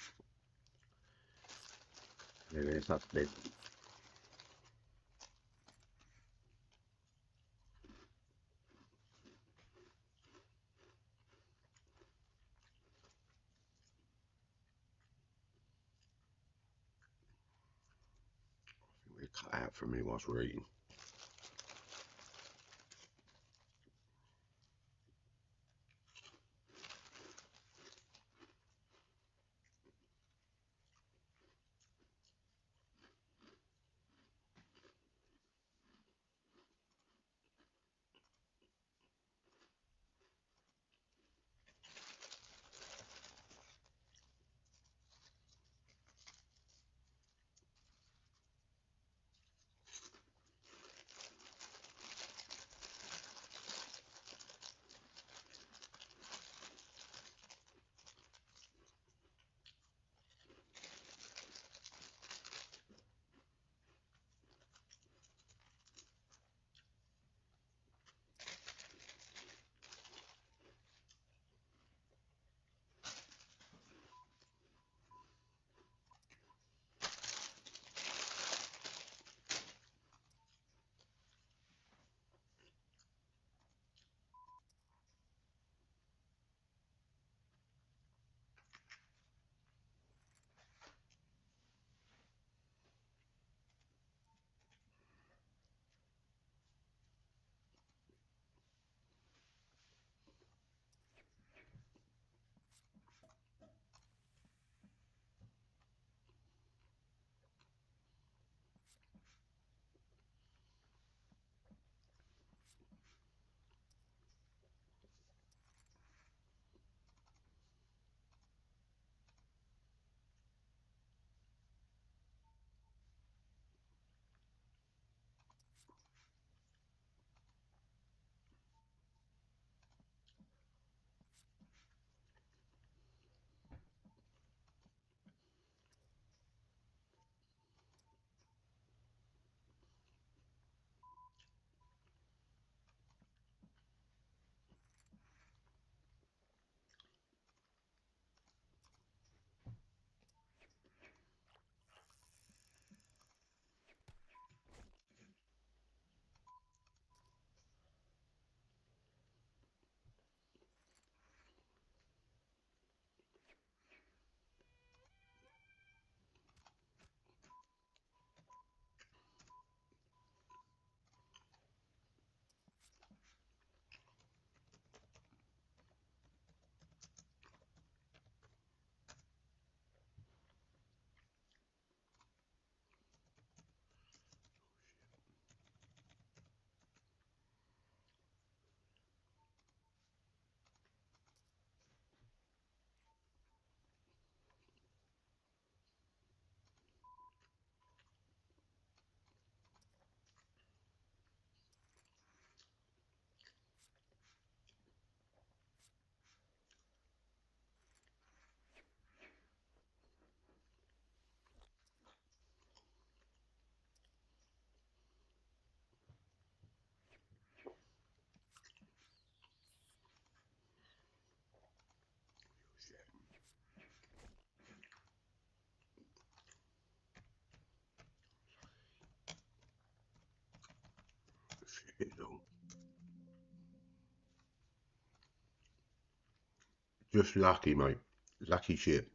There it is, up there. We cut out from me whilst we're eating. Just lucky, mate. Lucky shit.